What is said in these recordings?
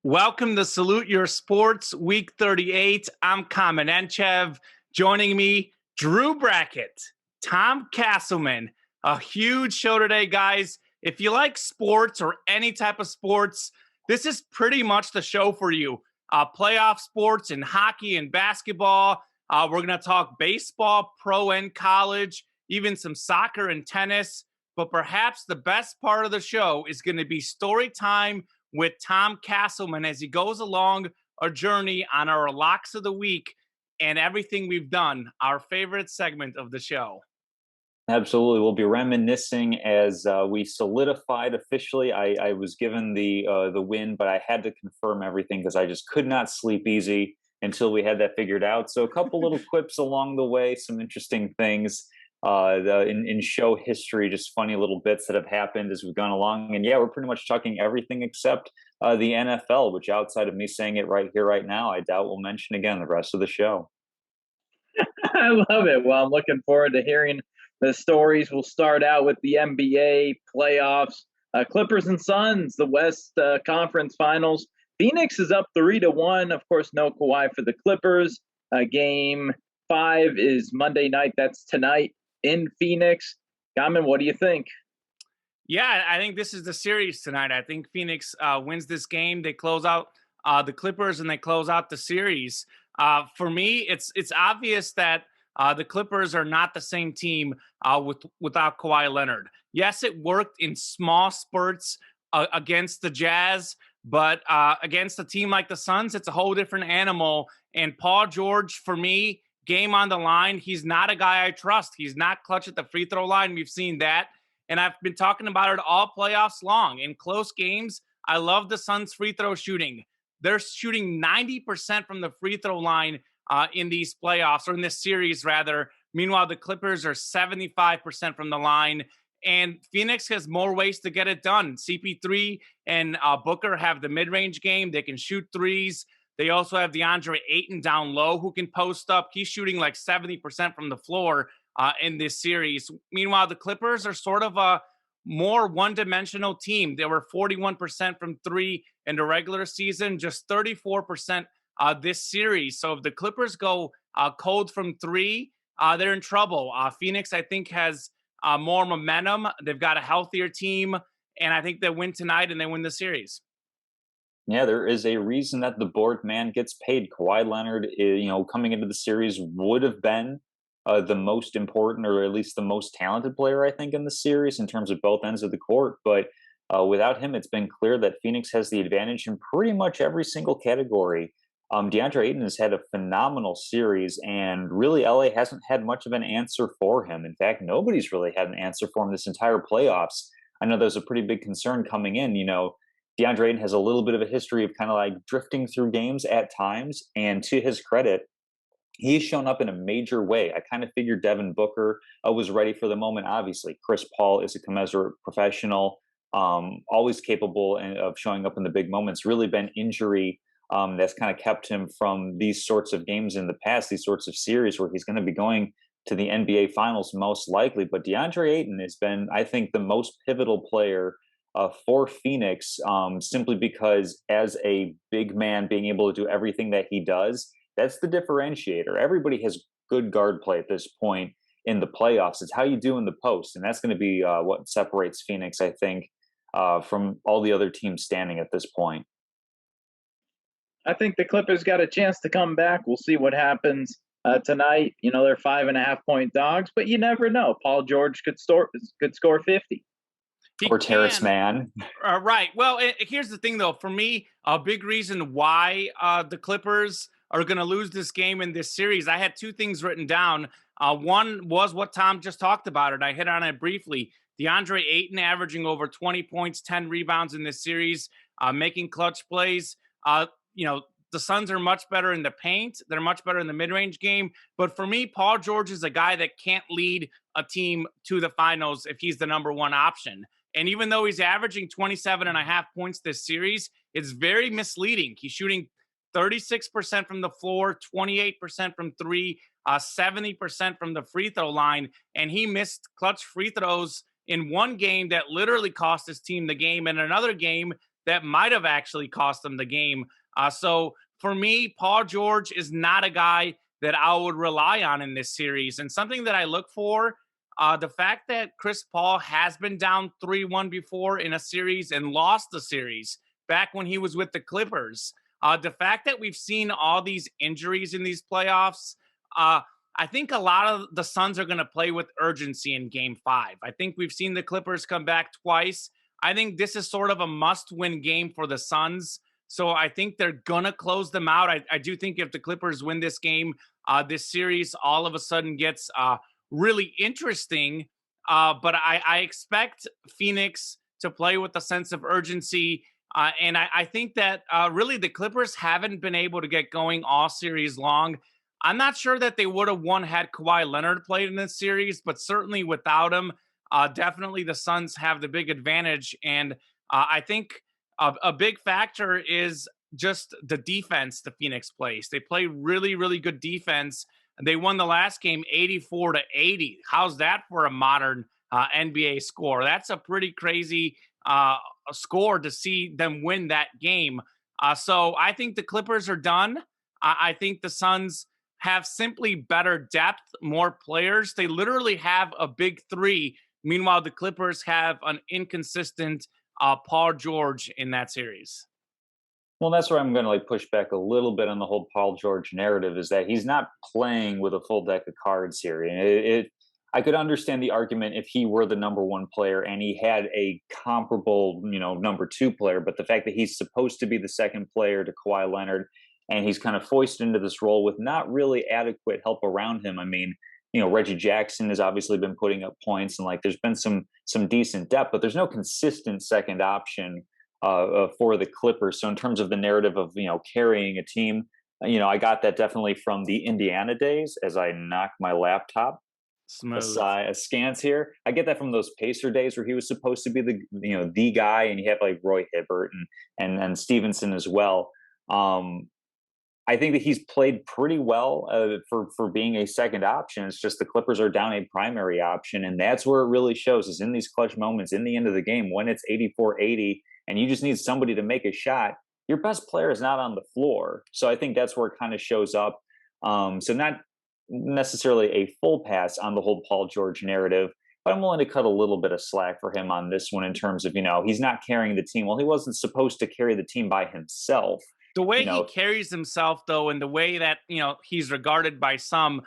Welcome to Salute Your Sports Week 38. I'm Kamenenchev. Joining me, Drew Brackett, Tom Castleman. A huge show today, guys. If you like sports or any type of sports, this is pretty much the show for you. Playoff sports and hockey and basketball. We're going to talk baseball, pro and college, even some soccer and tennis. But perhaps the best part of the show is going to be story time with Tom Castleman as he goes along a journey on our locks of the week and everything we've done, our favorite segment of the show. Absolutely. We'll be reminiscing as we solidified officially. I was given the win, but I had to confirm everything because I just could not sleep easy until we had that figured out. So a couple little quips along the way, some interesting things in show history, just funny little bits that have happened as we've gone along. And yeah, we're pretty much talking everything except the NFL, which outside of me saying it right here, right now, I doubt we'll mention again the rest of the show. I love it. Well, I'm looking forward to hearing the stories. We'll start out with the NBA playoffs. Clippers and Suns, the West Conference Finals. Phoenix is up 3-1. Of course, no Kawhi for the Clippers. Game 5 is Monday night. That's tonight in Phoenix. Gaman, what do you think? Yeah, I think this is the series tonight. I think Phoenix wins this game. They close out the Clippers and they close out the series. For me, it's obvious that the Clippers are not the same team without Kawhi Leonard. Yes, it worked in small spurts against the Jazz, but against a team like the Suns, it's a whole different animal. And Paul George, for me, game on the line, he's not a guy I trust. He's not clutch at the free throw line. We've seen that. And I've been talking about it all playoffs long. In close games, I love the Suns' free throw shooting. They're shooting 90% from the free throw line in these playoffs, or in this series, rather. Meanwhile, the Clippers are 75% from the line. And Phoenix has more ways to get it done. CP3 and Booker have the mid-range game. They can shoot threes. They also have Deandre Ayton down low who can post up. He's shooting like 70% from the floor in this series. Meanwhile, the Clippers are sort of a more one-dimensional team. They were 41% from three in the regular season, just 34% this series. So if the Clippers go cold from three, they're in trouble. Phoenix, I think, has more momentum. They've got a healthier team, and I think they win tonight and they win the series. Yeah, there is a reason that the board man gets paid. Kawhi Leonard, coming into the series would have been the most important, or at least the most talented player, I think, in the series in terms of both ends of the court. But without him, it's been clear that Phoenix has the advantage in pretty much every single category. Deandre Ayton has had a phenomenal series, and really LA hasn't had much of an answer for him. In fact, nobody's really had an answer for him this entire playoffs. I know there's a pretty big concern coming in. Deandre Ayton has a little bit of a history of kind of like drifting through games at times, and to his credit, he's shown up in a major way. I kind of figured Devin Booker was ready for the moment. Obviously, Chris Paul is a commensurate professional, always capable of showing up in the big moments. Really been injury that's kind of kept him from these sorts of games in the past, these sorts of series where he's going to be going to the NBA Finals most likely. But Deandre Ayton has been, I think, the most pivotal player for Phoenix, simply because as a big man being able to do everything that he does, that's the differentiator. Everybody has good guard play at this point in the playoffs. It's how you do in the post, and that's going to be what separates Phoenix, I think, from all the other teams standing at this point. I think the Clippers got a chance to come back. We'll see what happens tonight. They're 5.5-point dogs, but you never know. Paul George could score 50. Or Terrace Man. Right. Well, here's the thing, though. For me, a big reason why the Clippers are going to lose this game in this series, I had two things written down. One was what Tom just talked about, and I hit on it briefly. Deandre Ayton averaging over 20 points, 10 rebounds in this series, making clutch plays. The Suns are much better in the paint. They're much better in the mid-range game. But for me, Paul George is a guy that can't lead a team to the finals if he's the number one option. And even though he's averaging 27.5 points this series, it's very misleading. He's shooting 36% from the floor, 28% from three, 70% from the free throw line. And he missed clutch free throws in one game that literally cost his team the game, and another game that might have actually cost them the game. So for me, Paul George is not a guy that I would rely on in this series. And something that I look for, the fact that Chris Paul has been down 3-1 before in a series and lost the series back when he was with the Clippers. The fact that we've seen all these injuries in these playoffs, I think a lot of the Suns are going to play with urgency in Game 5. I think we've seen the Clippers come back twice. I think this is sort of a must-win game for the Suns. So I think they're going to close them out. I do think if the Clippers win this game, this series all of a sudden gets really interesting. But I expect Phoenix to play with a sense of urgency. And I think that really the Clippers haven't been able to get going all series long. I'm not sure that they would have won had Kawhi Leonard played in this series, but certainly without him, definitely the Suns have the big advantage. And I think a big factor is just the defense the Phoenix plays. They play really, really good defense. They won the last game 84-80. How's that for a modern NBA score? That's a pretty crazy score to see them win that game. So I think the Clippers are done. I think the Suns have simply better depth, more players. They literally have a big three. Meanwhile, the Clippers have an inconsistent Paul George in that series. Well, that's where I'm going to push back a little bit on the whole Paul George narrative, is that he's not playing with a full deck of cards here. And I could understand the argument if he were the number one player and he had a comparable, number two player. But the fact that he's supposed to be the second player to Kawhi Leonard, and he's kind of foisted into this role with not really adequate help around him. I mean, Reggie Jackson has obviously been putting up points, and there's been some decent depth, but there's no consistent second option for the Clippers. So in terms of the narrative of carrying a team, I got that definitely from the Indiana days as I knock my laptop askance here. I get that from those Pacer days where he was supposed to be the guy, and you have Roy Hibbert and Stevenson as well. I think that he's played pretty well for being a second option. It's just the Clippers are down a primary option, and that's where it really shows, is in these clutch moments in the end of the game when it's 84-80 and you just need somebody to make a shot. Your best player is not on the floor. So I think that's where it kind of shows up. So not necessarily a full pass on the whole Paul George narrative, but I'm willing to cut a little bit of slack for him on this one in terms of, he's not carrying the team. Well, he wasn't supposed to carry the team by himself. The way he carries himself, though, and the way that, he's regarded by some,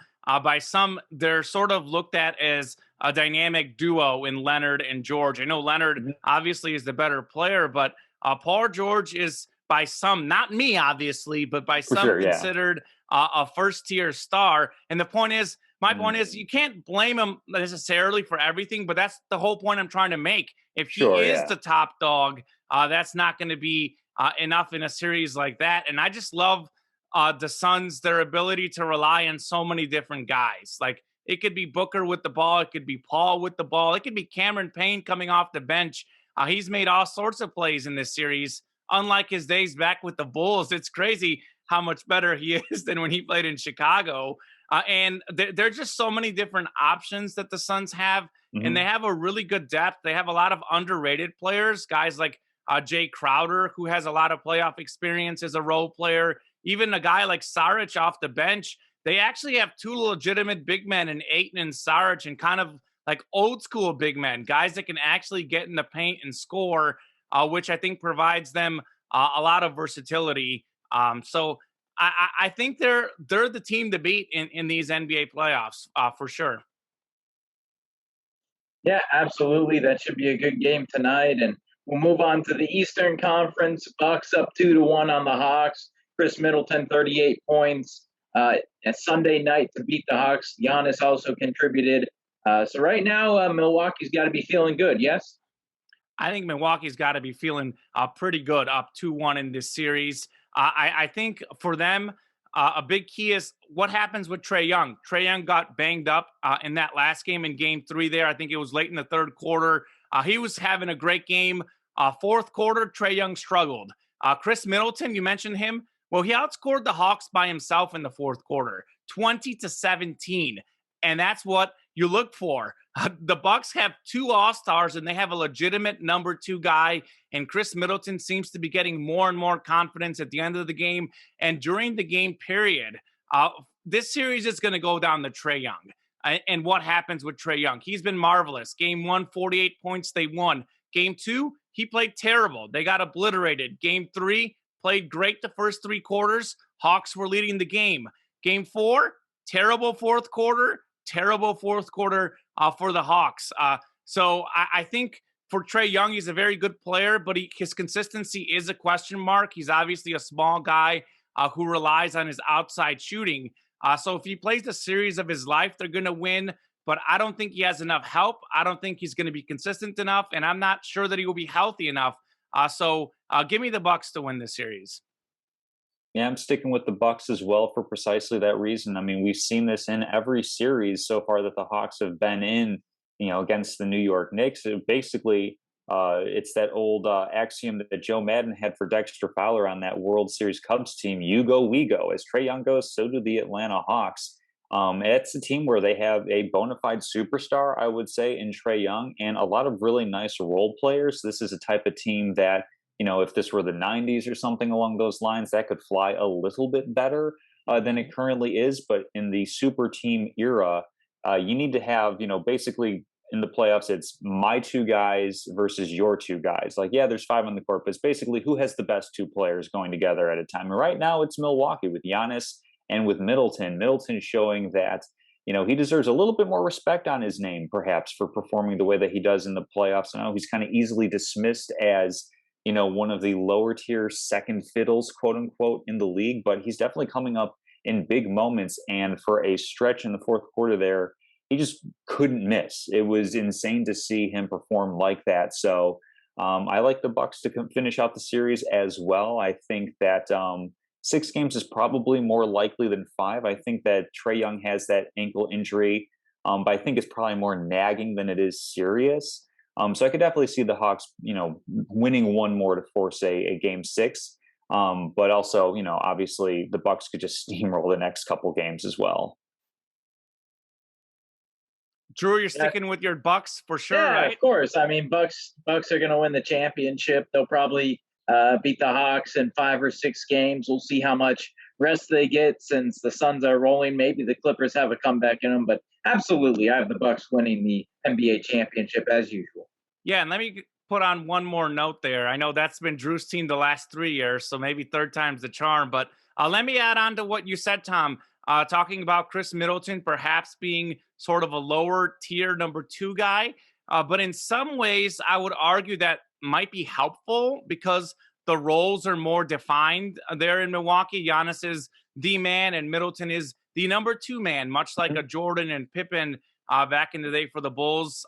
they're sort of looked at as a dynamic duo in Leonard and George. I know Leonard obviously is the better player, but Paul George is by some, not me, obviously, but by some considered a first-tier star. And the point is, my point is, you can't blame him necessarily for everything, but that's the whole point I'm trying to make. If he is the top dog, that's not going to be enough in a series like that. And I just love the Suns, their ability to rely on so many different guys. It could be Booker with the ball. It could be Paul with the ball. It could be Cameron Payne coming off the bench. He's made all sorts of plays in this series. Unlike his days back with the Bulls, it's crazy how much better he is than when he played in Chicago. And there are just so many different options that the Suns have. And they have a really good depth. They have a lot of underrated players, guys like Jay Crowder, who has a lot of playoff experience as a role player. Even a guy like Saric off the bench. They actually have two legitimate big men in Ayton and Saric, and kind of old school big men, guys that can actually get in the paint and score, which I think provides them a lot of versatility. So I think they're the team to beat in these NBA playoffs for sure. Yeah, absolutely. That should be a good game tonight. And we'll move on to the Eastern Conference. Bucks up 2-1 on the Hawks. Chris Middleton, 38 points. A Sunday night to beat the Hawks. Giannis also contributed. So right now, Milwaukee's got to be feeling good, yes? I think Milwaukee's got to be feeling pretty good, up 2-1 in this series. I think for them, a big key is what happens with Trae Young. Trae Young got banged up in that last game in Game 3 there. I think it was late in the third quarter. He was having a great game. Fourth quarter, Trae Young struggled. Chris Middleton, you mentioned him. Well, he outscored the Hawks by himself in the fourth quarter, 20-17. And that's what you look for. The Bucks have two All-Stars and they have a legitimate number two guy. And Chris Middleton seems to be getting more and more confidence at the end of the game and during the game period. This series is going to go down to Trae Young. And what happens with Trae Young? He's been marvelous. Game 1, 48 points, they won. Game 2, he played terrible. They got obliterated. Game 3, played great the first 3 quarters. Hawks were leading the game. Game 4, terrible fourth quarter for the Hawks. So I think for Trae Young, he's a very good player, but his consistency is a question mark. He's obviously a small guy who relies on his outside shooting. So if he plays the series of his life, they're going to win. But I don't think he has enough help. I don't think he's going to be consistent enough, and I'm not sure that he will be healthy enough. So give me the Bucks to win this series. Yeah, I'm sticking with the Bucks as well for precisely that reason. I mean, we've seen this in every series so far that the Hawks have been in, against the New York Knicks. Basically, it's that old axiom that Joe Madden had for Dexter Fowler on that World Series Cubs team: "You go, we go." As Trae Young goes, so do the Atlanta Hawks. It's a team where they have a bona fide superstar, I would say, in Trae Young, and a lot of really nice role players. This is a type of team that, if this were the 90s or something along those lines, that could fly a little bit better than it currently is. But in the super team era, you need to have, basically in the playoffs, it's my 2 guys versus your 2 guys. Like, yeah, there's 5 on the court, but it's basically who has the best 2 players going together at a time. And right now it's Milwaukee with Giannis and with Middleton. Middleton showing that, he deserves a little bit more respect on his name, perhaps, for performing the way that he does in the playoffs. I know he's kind of easily dismissed as, one of the lower tier second fiddles, quote unquote, in the league, but he's definitely coming up in big moments. And for a stretch in the fourth quarter there, he just couldn't miss. It was insane to see him perform like that. So I like the Bucks to finish out the series as well. I think that 6 games is probably more likely than 5. I think that Trae Young has that ankle injury, but I think it's probably more nagging than it is serious. So I could definitely see the Hawks, winning one more to force a game 6. But also, obviously the Bucks could just steamroll the next couple games as well. Drew, you're sticking with your Bucks for sure, yeah, right? Of course. I mean, Bucks are going to win the championship. They'll probably beat the Hawks in 5 or 6 games. We'll see how much rest they get since the Suns are rolling. Maybe the Clippers have a comeback in them, but absolutely, I have the Bucks winning the NBA championship as usual. Yeah, and let me put on one more note there. I know that's been Drew's team the last 3 years, so maybe third time's the charm. But let me add on to what you said, Tom, talking about Chris Middleton perhaps being sort of a lower tier number 2 guy. But in some ways, I would argue that might be helpful because the roles are more defined there in Milwaukee. Giannis is the man and Middleton is the number 2 man, much like a Jordan and Pippen back in the day for the Bulls.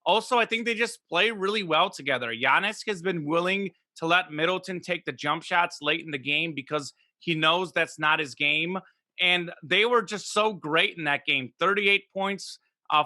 Also, I think they just play really well together. Giannis has been willing to let Middleton take the jump shots late in the game because he knows that's not his game. And they were just so great in that game. 38 points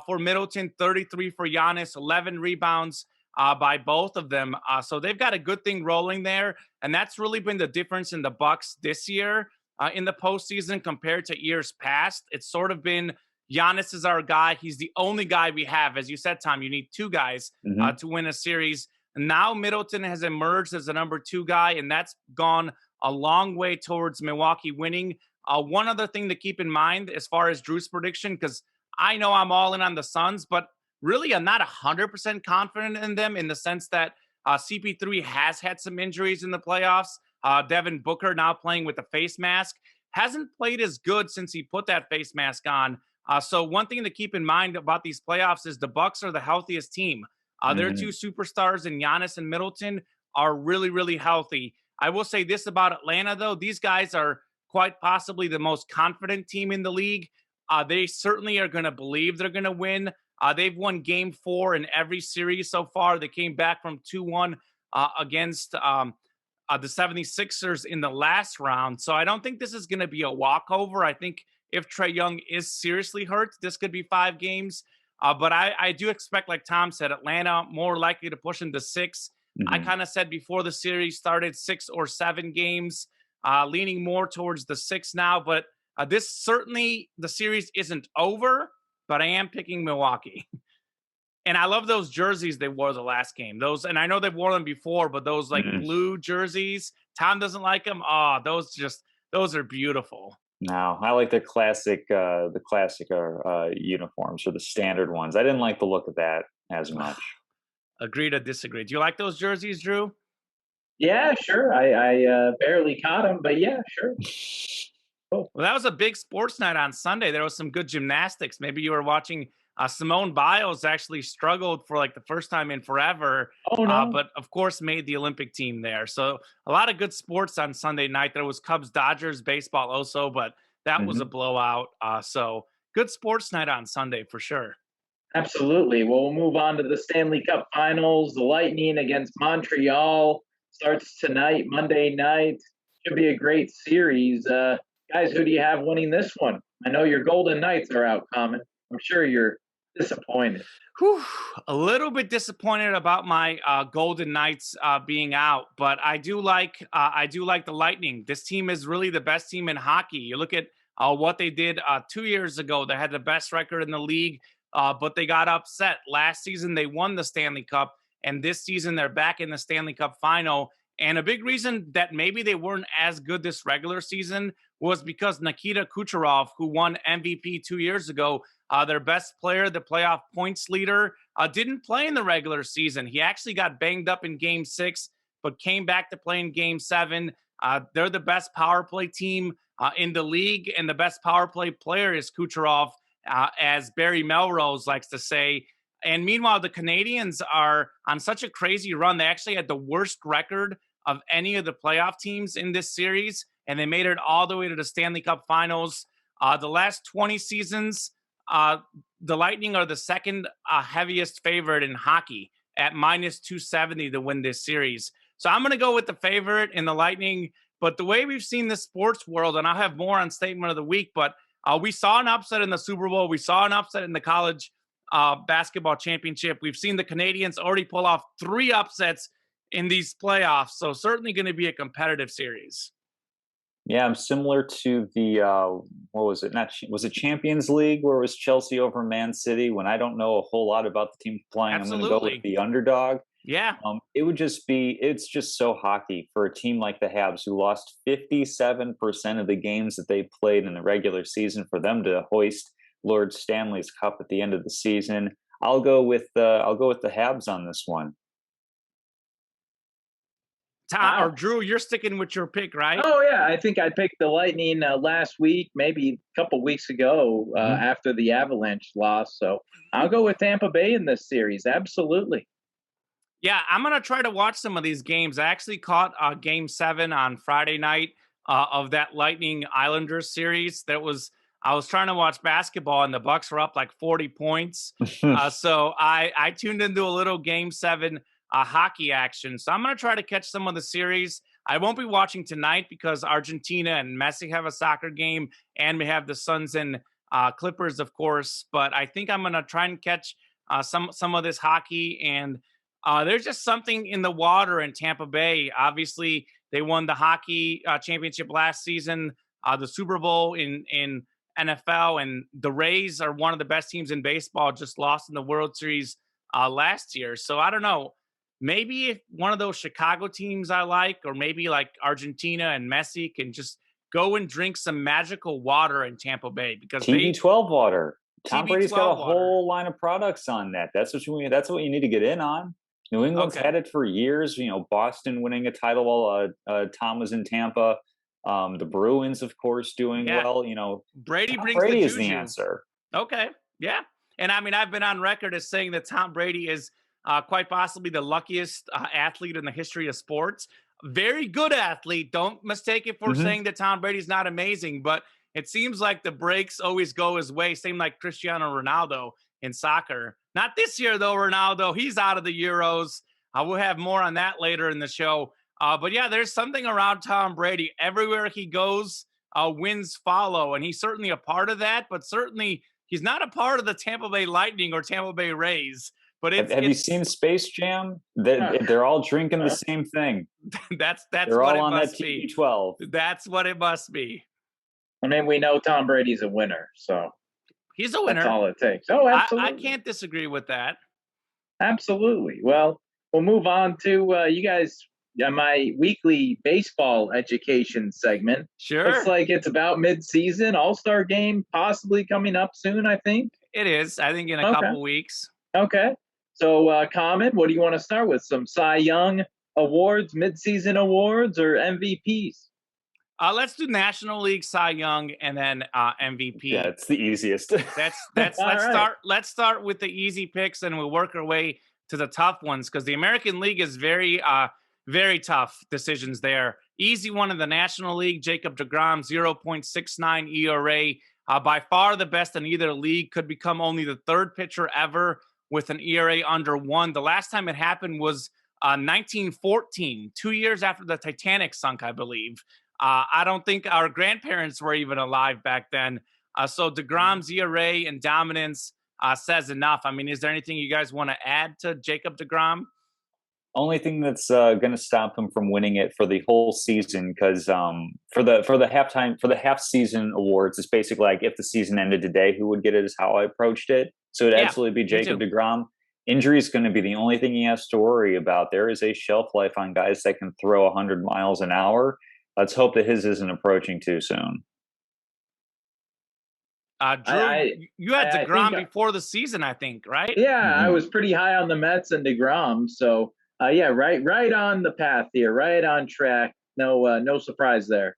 for Middleton, 33 for Giannis, 11 rebounds by both of them. So they've got a good thing rolling there. And that's really been the difference in the Bucks this year in the postseason compared to years past. It's sort of been Giannis is our guy. He's the only guy we have. As you said, Tom, you need 2 guys to win a series. Now Middleton has emerged as the number 2 guy, and that's gone a long way towards Milwaukee winning. One other thing to keep in mind as far as Drew's prediction, because I know I'm all in on the Suns, but really I'm not 100% confident in them in the sense that CP3 has had some injuries in the playoffs. Devin Booker, now playing with a face mask, hasn't played as good since he put that face mask on. So one thing to keep in mind about these playoffs is the Bucks are the healthiest team. Their 2 superstars in Giannis and Middleton are really, really healthy. I will say this about Atlanta, though. These guys are quite possibly the most confident team in the league. They certainly are going to believe they're going to win. They've won game 4 in every series so far. They came back from 2-1 against the 76ers in the last round. So I don't think this is going to be a walkover. I think if Trae Young is seriously hurt, this could be 5 games. But I do expect, like Tom said, Atlanta more likely to push into 6. I kind of said before the series started 6 or 7 games, leaning more towards the 6 now. But this certainly, the series isn't over, but I am picking Milwaukee. And I love those jerseys they wore the last game. Those, and I know they've worn them before, but those like blue jerseys, Tom doesn't like them. Oh, those are beautiful. No, I like the classic uniforms or the standard ones. I didn't like the look of that as much. Agree to disagree. Do you like those jerseys, Drew? Yeah, sure. I barely caught him, but yeah, sure. Well, that was a big sports night on Sunday. There was some good gymnastics. Maybe you were watching. Simone Biles actually struggled for like the first time in forever, Oh no! but of course made the Olympic team there. So a lot of good sports on Sunday night. There was Cubs Dodgers baseball also, but that was a blowout. So good sports night on Sunday for sure. Absolutely. Well, we'll move on to the Stanley Cup Finals. The Lightning against Montreal starts tonight, Monday night. Should be a great series. Guys, who do you have winning this one? I know your Golden Knights are out, Common. I'm sure you're disappointed. Whew, a little bit disappointed about my Golden Knights being out, but I do like the Lightning. This team is really the best team in hockey. You look at what they did 2 years ago. They had the best record in the league, but they got upset. Last season they won the Stanley Cup, and this season they're back in the Stanley Cup final. And a big reason that maybe they weren't as good this regular season was because Nikita Kucherov, who won MVP 2 years ago, their best player, the playoff points leader, didn't play in the regular season. He actually got banged up in Game 6, but came back to play in Game 7. They're the best power play team in the league, and the best power play player is Kucherov, as Barry Melrose likes to say. And meanwhile, the Canadians are on such a crazy run. They actually had the worst record of any of the playoff teams in this series, and they made it all the way to the Stanley Cup Finals. The last 20 seasons, the Lightning are the second heaviest favorite in hockey at minus 270 to win this series. So I'm going to go with the favorite in the Lightning. But the way we've seen the sports world, and I'll have more on Statement of the Week, but we saw an upset in the Super Bowl. We saw an upset in the college basketball championship. We've seen the Canadians already pull off 3 upsets in these playoffs. So certainly going to be a competitive series. Yeah, I'm similar to the what was it? Was it Champions League where it was Chelsea over Man City? When I don't know a whole lot about the team playing, Absolutely. I'm going to go with the underdog. Yeah, it's just so hockey for a team like the Habs, who lost 57% of the games that they played in the regular season, for them to hoist Lord Stanley's Cup at the end of the season. I'll go with the Habs on this one. Or Drew, you're sticking with your pick, right? Oh yeah, I think I picked the Lightning last week, maybe a couple weeks ago, after the Avalanche loss. So I'll go with Tampa Bay in this series. Absolutely. Yeah, I'm going to try to watch some of these games. I actually caught Game 7 on Friday night of that Lightning Islanders series. I was trying to watch basketball, and the Bucks were up like 40 points. So I tuned into a little Game 7 hockey action. So I'm going to try to catch some of the series. I won't be watching tonight because Argentina and Messi have a soccer game, and we have the Suns and Clippers, of course. But I think I'm going to try and catch some of this hockey. And there's just something in the water in Tampa Bay. Obviously, they won the hockey championship last season, the Super Bowl in NFL, and the Rays are one of the best teams in baseball, just lost in the World Series last year. So I don't know. Maybe if one of those Chicago teams I like, or maybe like Argentina and Messi, can just go and drink some magical water in Tampa Bay, because TB12 water. Tom Brady's got a water. whole line of products on that. That's what you need to get in on. New England's had it for years. Boston winning a title while Tom was in Tampa. The Bruins, of course, doing well. Brady is the answer. Okay, yeah. And I mean, I've been on record as saying that Tom Brady is quite possibly the luckiest athlete in the history of sports. Very good athlete. Don't mistake it for saying that Tom Brady's not amazing, but it seems like the breaks always go his way. Same like Cristiano Ronaldo in soccer. Not this year, though, Ronaldo. He's out of the Euros. We'll have more on that later in the show. But yeah, there's something around Tom Brady. Everywhere he goes, wins follow. And he's certainly a part of that, but certainly he's not a part of the Tampa Bay Lightning or Tampa Bay Rays. But have you seen Space Jam? They're all drinking the same thing. That's they're what all it on must that be. TB12. That's what it must be. I mean, we know Tom Brady's a winner, so he's a winner. That's all it takes. Oh, absolutely. I can't disagree with that. Absolutely. Well, we'll move on to you guys. My weekly baseball education segment. Looks Sure. like it's about mid-season. All-Star game possibly coming up soon, I think. It is. I think in a Okay. couple weeks. Okay. So, Common, what do you want to start with? Some Cy Young awards, mid-season awards, or MVPs? Let's do National League Cy Young and then Yeah, MVP. it's the easiest. That's All right. let's start with the easy picks and we'll work our way to the tough ones because the American League is very tough decisions there. Easy one in the National League, Jacob deGrom, 0.69 ERA, by far the best in either league. Could become only the third pitcher ever with an ERA under 1. The last time it happened was 1914, 2 years after the Titanic sunk, I believe. I don't think our grandparents were even alive back then. So DeGrom's ERA and dominance says enough. I mean, is there anything you guys want to add to Jacob deGrom? Only thing that's going to stop him from winning it for the whole season, because for the half season awards, it's basically like if the season ended today, who would get it is how I approached it. So it'd Yeah, absolutely be Jacob too. deGrom. Injury is going to be the only thing he has to worry about. There is a shelf life on guys that can throw 100 miles an hour. Let's hope that his isn't approaching too soon. Drew, I, you had I think, DeGrom before the season, I think, right? yeah, I Mhm. was pretty high on the Mets and DeGrom. So, yeah, right on the path here, right on track. No surprise there.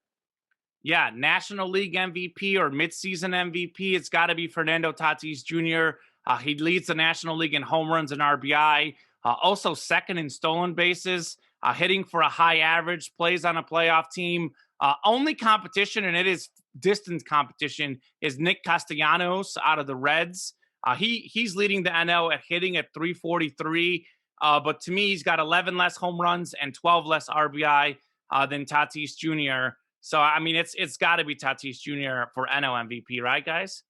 Yeah, National League MVP or midseason MVP. It's got to be Fernando Tatis Jr. He leads the National League in home runs and RBI. Also second in stolen bases. Hitting for a high average. Plays on a playoff team. Only competition, and it is distance competition, is Nick Castellanos out of the Reds. He's leading the NL at hitting at 343. But to me, he's got 11 less home runs and 12 less RBI than Tatis Jr. So I mean, it's got to be Tatis Jr. for NL MVP, right, guys?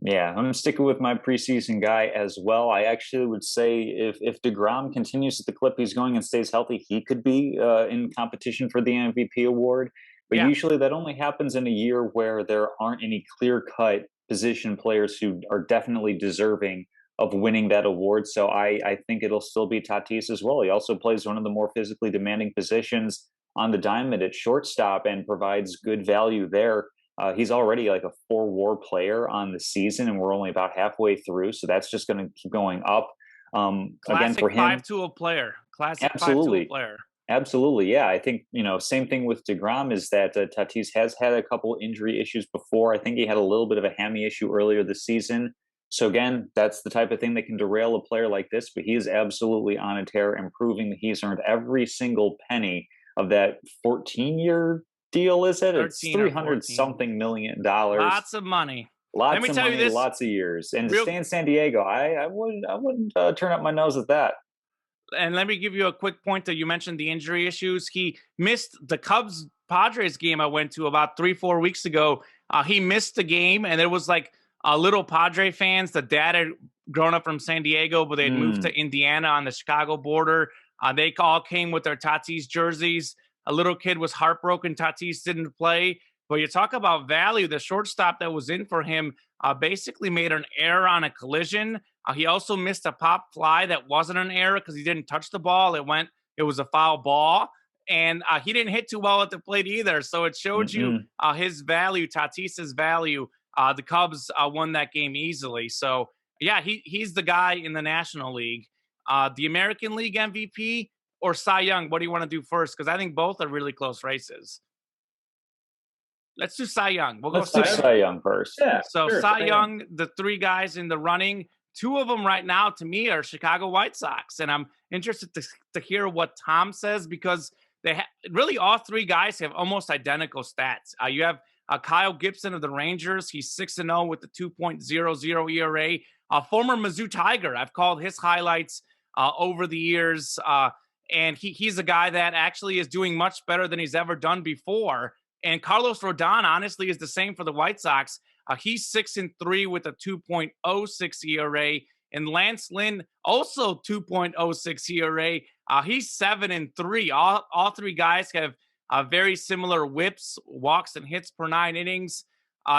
Yeah, I'm sticking with my preseason guy as well. I actually would say if DeGrom continues at the clip he's going and stays healthy, he could be in competition for the MVP award. But Yeah, usually that only happens in a year where there aren't any clear-cut position players who are definitely deserving of winning that award. So I think it'll still be Tatis as well. He also plays one of the more physically demanding positions on the diamond at shortstop and provides good value there. He's already like a 4 WAR player on the season, and we're only about halfway through, so that's just going to keep going up. Again, classic for him, five-tool player. Classic five-tool absolutely, player. absolutely, yeah. I think same thing with Degrom is that Tatis has had a couple injury issues before. I think he had a little bit of a hammy issue earlier this season. So again, that's the type of thing that can derail a player like this. But he is absolutely on a tear and proving that he's earned every single penny of that 14-year deal. Is it? It's 13 or 300 14. something million dollars. Lots of money. Let Lots me of tell you money, this lots of years, and to real, stay in San Diego, I wouldn't turn up my nose at that. and let me give you a quick point that you mentioned the injury issues. He missed the Cubs Padres game I went to about 3-4 weeks ago. He missed the game, and there was like little Padre fans. The dad had grown up from San Diego, but they had moved Mm, to Indiana on the Chicago border. They all came with their Tatis jerseys. A little kid was heartbroken Tatis didn't play. But you talk about value. The shortstop that was in for him basically made an error on a collision. He also missed a pop fly that wasn't an error because he didn't touch the ball. It was a foul ball. And he didn't hit too well at the plate either. So it showed you mm-mm. his value, Tatis's value. The Cubs won that game easily. So, yeah, he's the guy in the National League. The American League MVP or Cy Young? What do you want to do first? Because I think both are really close races. Let's do Cy Young. We'll go Let's do Cy Okay. Young. Cy Young first. Yeah, So sure. Cy Cy Young. Young, the 3 guys in the running, 2 of them right now to me are Chicago White Sox, and I'm interested to hear what Tom says because really all 3 guys have almost identical stats. You have Kyle Gibson of the Rangers. He's 6-0 with the 2.00 ERA. Former Mizzou Tiger. I've called his highlights over the years, and he's a guy that actually is doing much better than he's ever done before. And Carlos Rodon, honestly, is the same for the White Sox. He's 6-3 with a 2.06 ERA. And Lance Lynn, also 2.06 ERA. He's 7-3. All 3 guys have very similar whips, walks, and hits per 9 innings.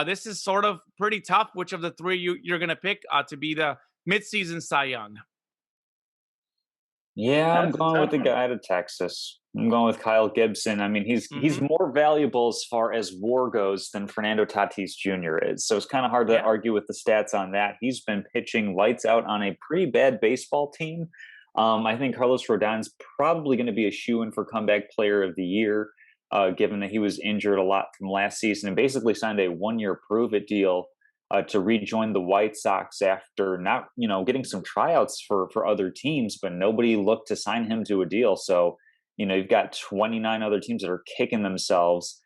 This is sort of pretty tough. Which of the 3 you're going to pick to be the midseason Cy Young? Yeah, I'm That's a going with tough the one. guy out of Texas. I'm going with Kyle Gibson. I mean, he's Hmm. more valuable as far as WAR goes than Fernando Tatis Jr. is. So it's kind of hard to Yeah. argue with the stats on that. He's been pitching lights out on a pretty bad baseball team. I think Carlos Rodon's probably going to be a shoo-in for comeback player of the year, given that he was injured a lot from last season and basically signed a one-year prove-it deal to rejoin the White Sox after not, getting some tryouts for other teams, but nobody looked to sign him to a deal. So, you've got 29 other teams that are kicking themselves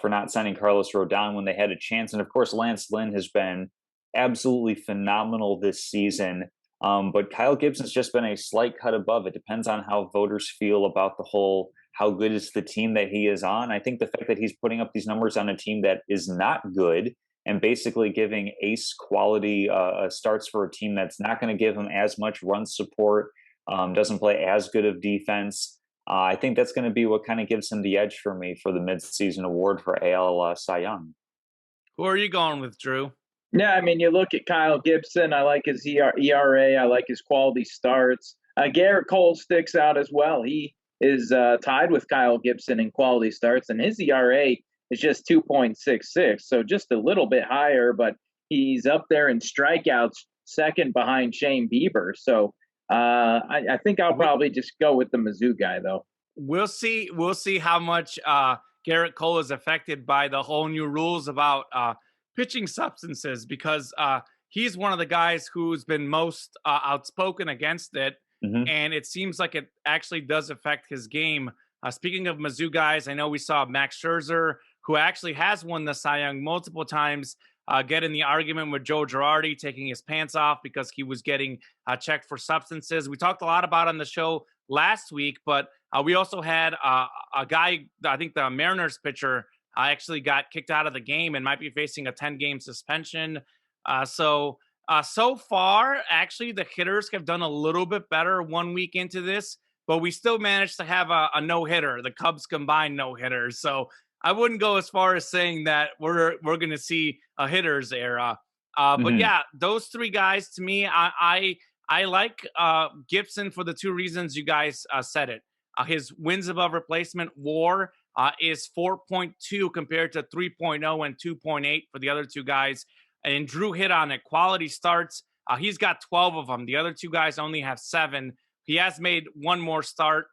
for not signing Carlos Rodon when they had a chance. And of course, Lance Lynn has been absolutely phenomenal this season. But Kyle Gibson's just been a slight cut above. It depends on how voters feel about the whole how good is the team that he is on. I think the fact that he's putting up these numbers on a team that is not good and basically giving ace quality starts for a team that's not going to give him as much run support, doesn't play as good of defense. I think that's going to be what kind of gives him the edge for me for the midseason award for AL Cy Young. Who are you going with, Drew? Yeah, I mean, you look at Kyle Gibson. I like his ERA. I like his quality starts. Garrett Cole sticks out as well. He is tied with Kyle Gibson in quality starts, and his ERA is just 2.66, so just a little bit higher, but he's up there in strikeouts, second behind Shane Bieber. So I think I'll probably just go with the Mizzou guy, though. We'll see. We'll see how much Garrett Cole is affected by the whole new rules about pitching substances, because he's one of the guys who's been most outspoken against it, Mm-hmm. and it seems like it actually does affect his game. Speaking of Mizzou guys, I know we saw Max Scherzer, who actually has won the Cy Young multiple times, get in the argument with Joe Girardi, taking his pants off because he was getting checked for substances. We talked a lot about it on the show last week, but we also had a guy, I think the Mariners pitcher, actually got kicked out of the game and might be facing a 10-game suspension. So far, actually, the hitters have done a little bit better 1 week into this, but we still managed to have a no-hitter, the Cubs combined no-hitter. So I wouldn't go as far as saying that we're going to see a hitter's era. But Mm-hmm. yeah, those three guys, to me, I like Gibson for the two reasons you guys said it. His wins above replacement WAR is 4.2 compared to 3.0 and 2.8 for the other two guys. And Drew hit on it. Quality starts, he's got 12 of them. The other two guys only have 7. He has made one more start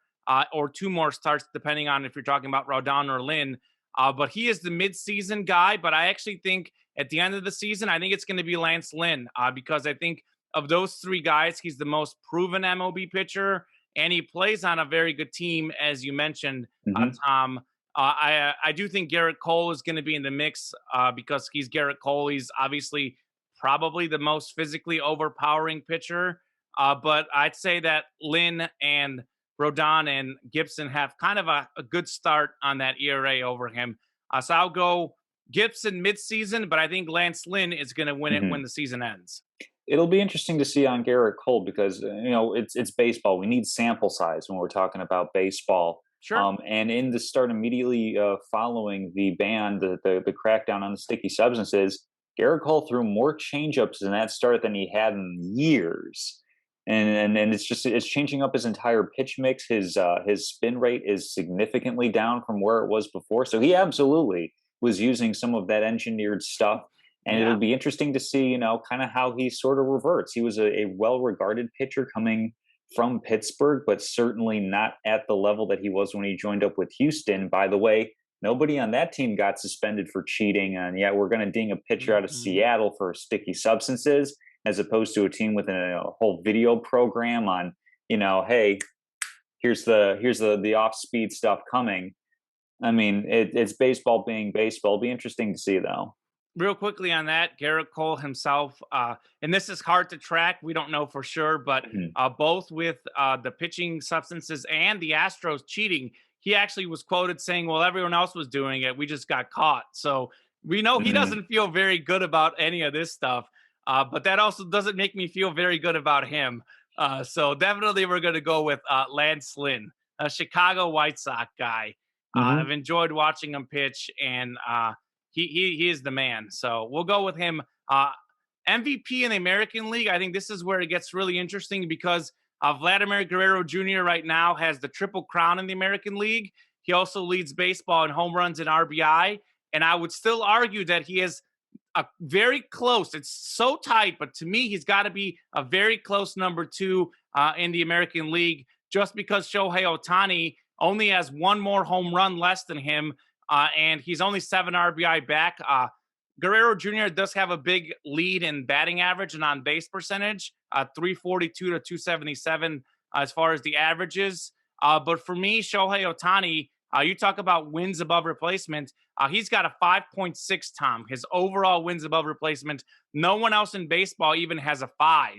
or 2 more starts, depending on if you're talking about Rodon or Lynn. But he is the midseason guy. But I actually think at the end of the season, I think it's going to be Lance Lynn because I think of those three guys, he's the most proven MLB pitcher, and he plays on a very good team, as you mentioned, Mm-hmm. Tom. I do think Garrett Cole is going to be in the mix because he's Garrett Cole. He's obviously probably the most physically overpowering pitcher. But I'd say that Lynn and Rodon and Gibson have kind of a good start on that ERA over him. So I'll go Gibson midseason, but I think Lance Lynn is going to win it Mm-hmm. when the season ends. It'll be interesting to see on Garrett Cole because it's baseball. We need sample size when we're talking about baseball. Sure. And in the start immediately following the ban, the crackdown on the sticky substances, Garrett Cole threw more changeups in that start than he had in years. And it's changing up his entire pitch mix. His spin rate is significantly down from where it was before. So he absolutely was using some of that engineered stuff. And Yeah. it'll be interesting to see, kind of how he sort of reverts. He was a well-regarded pitcher coming from Pittsburgh, but certainly not at the level that he was when he joined up with Houston. By the way, nobody on that team got suspended for cheating. And yet we're going to ding a pitcher out of Seattle for sticky substances, as opposed to a team with a whole video program on, hey, here's the off-speed stuff coming. I mean, it's baseball being baseball. It'll be interesting to see, though. Real quickly on that, Garrett Cole himself, and this is hard to track. We don't know for sure, but both with the pitching substances and the Astros cheating, he actually was quoted saying, well, everyone else was doing it. We just got caught. So we know he doesn't feel very good about any of this stuff, but that also doesn't make me feel very good about him. So definitely we're going to go with Lance Lynn, a Chicago White Sox guy. I've enjoyed watching him pitch, and he is the man. So we'll go with him. MVP in the American League. I think this is where it gets really interesting because Vladimir Guerrero Jr. right now has the Triple Crown in the American League. He also leads baseball in home runs and RBI. And I would still argue that he is a very close. It's so tight, but to me, he's got to be a very close number 2 in the American League, just because Shohei Ohtani only has one more home run less than him, and he's only 7 RBI back. Guerrero Jr. does have a big lead in batting average and on base percentage, 342 to 277 as far as the averages. But for me, Shohei Ohtani, you talk about wins above replacement. He's got a 5.6, Tom. His overall wins above replacement. No one else in baseball even has a 5.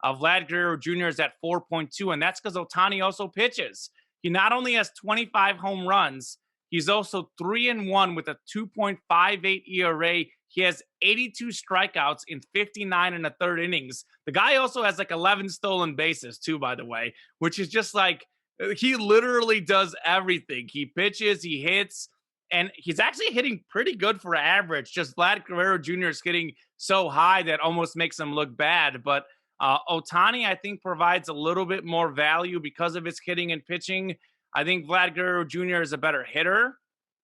Vlad Guerrero Jr. is at 4.2, and that's because Ohtani also pitches. He not only has 25 home runs, he's also 3-1 with a 2.58 ERA. He has 82 strikeouts in 59 and a third innings. The guy also has like 11 stolen bases too, by the way, which is just like, he literally does everything. He pitches, he hits, and he's actually hitting pretty good for average. Just Vlad Guerrero Jr. is hitting so high that almost makes him look bad. But Ohtani, I think, provides a little bit more value because of his hitting and pitching. I think Vlad Guerrero Jr. is a better hitter.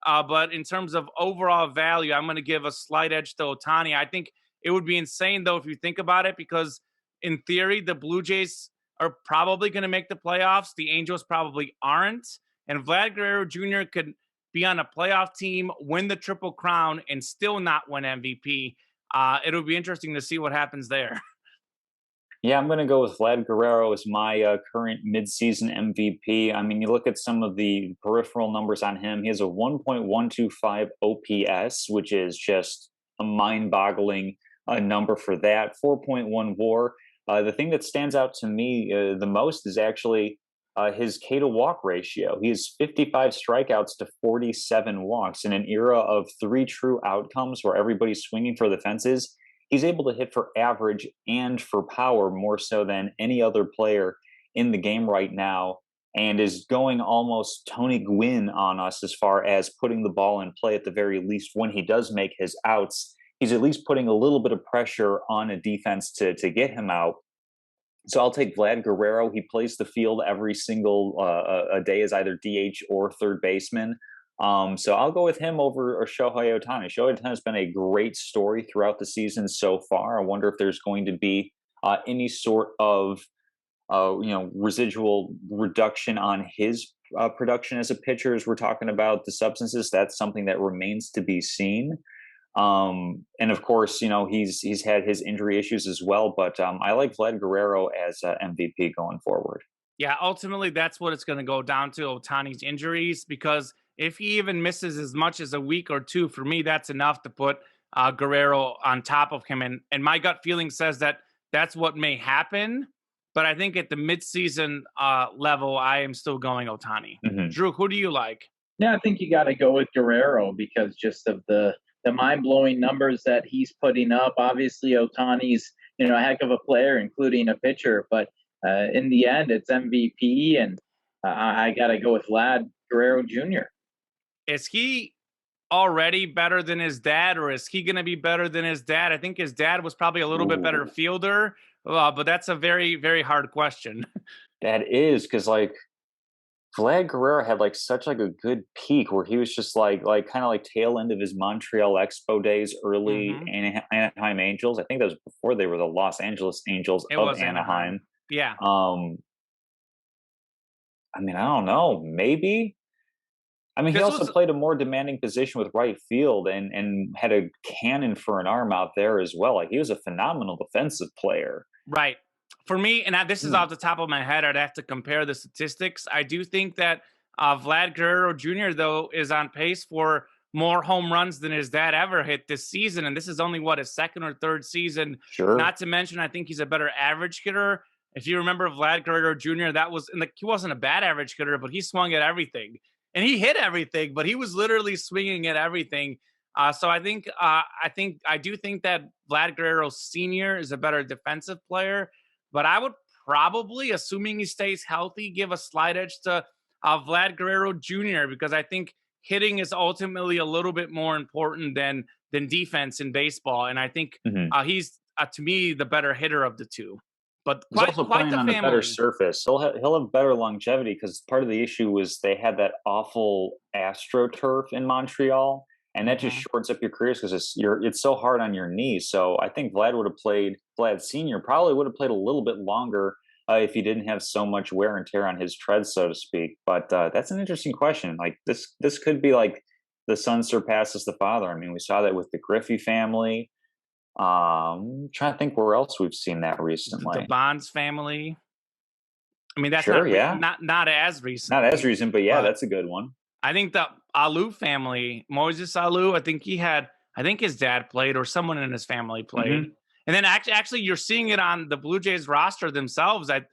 But in terms of overall value, I'm going to give a slight edge to Ohtani. I think it would be insane, though, if you think about it, because in theory, the Blue Jays are probably going to make the playoffs. The Angels probably aren't. And Vlad Guerrero Jr. could be on a playoff team, win the Triple Crown, and still not win MVP. It'll be interesting to see what happens there. Yeah, I'm going to go with Vlad Guerrero as my current midseason MVP. I mean, you look at some of the peripheral numbers on him. He has a 1.125 OPS, which is just a mind-boggling number for that. 4.1 WAR. The thing that stands out to me the most is actually his K to walk ratio. He has 55 strikeouts to 47 walks in an era of 3 true outcomes where everybody's swinging for the fences. He's able to hit for average and for power more so than any other player in the game right now, and is going almost Tony Gwynn on us as far as putting the ball in play at the very least. When he does make his outs, he's at least putting a little bit of pressure on a defense to get him out. So I'll take Vlad Guerrero. He plays the field every single a day as either DH or third baseman. So I'll go with him over Shohei Ohtani. Shohei Ohtani has been a great story throughout the season so far. I wonder if there's going to be any sort of residual reduction on his production as a pitcher, as we're talking about the substances. That's something that remains to be seen. And of course, he's had his injury issues as well, but I like Vlad Guerrero as MVP going forward. Yeah, ultimately, that's what it's going to go down to, Ohtani's injuries, because if he even misses as much as a week or 2, for me, that's enough to put Guerrero on top of him. And my gut feeling says that that's what may happen. But I think at the midseason level, I am still going Ohtani. Mm-hmm. Drew, who do you like? Yeah, I think you got to go with Guerrero because just of the mind-blowing numbers that he's putting up. Obviously, Ohtani's a heck of a player, including a pitcher. But in the end, it's MVP, and I got to go with Vlad Guerrero Jr. Is he already better than his dad, or is he going to be better than his dad? I think his dad was probably a little bit better fielder, but that's a very, very hard question. That is, because Vlad Guerrero had such a good peak where he was just kind of tail end of his Montreal Expo days, early Anaheim Angels. I think that was before they were the Los Angeles Angels of Anaheim. Yeah. I mean, I don't know, maybe. I mean, he also played a more demanding position with right field and had a cannon for an arm out there as well. He was a phenomenal defensive player. Right. For me, and this is off the top of my head, I'd have to compare the statistics. I do think that Vlad Guerrero Jr., though, is on pace for more home runs than his dad ever hit this season. And this is only, his second or third season. Sure. Not to mention, I think he's a better average hitter. If you remember Vlad Guerrero Jr., he wasn't a bad average hitter, but he swung at everything. And he hit everything, but he was literally swinging at everything. So I do think that Vlad Guerrero Sr. is a better defensive player. But I would probably, assuming he stays healthy, give a slight edge to Vlad Guerrero Jr. because I think hitting is ultimately a little bit more important than defense in baseball. And I think he's, to me, the better hitter of the two. but He's also quite playing the on a better family. surface. He'll have better longevity because part of the issue was they had that awful AstroTurf in Montreal, and that just shortens up your careers because it's so hard on your knees. So I think Vlad Senior probably would have played a little bit longer if he didn't have so much wear and tear on his treads, so to speak. But that's an interesting question. Like this could be like the son surpasses the father. I mean, we saw that with the Griffey family. Trying to think where else we've seen that recently. The Bonds family. I mean, that's Sure, not as recent. Not as recent, but yeah, that's a good one. I think the Alou family, Moses Alou, I think his dad played or someone in his family played. And then actually you're seeing it on the Blue Jays roster themselves at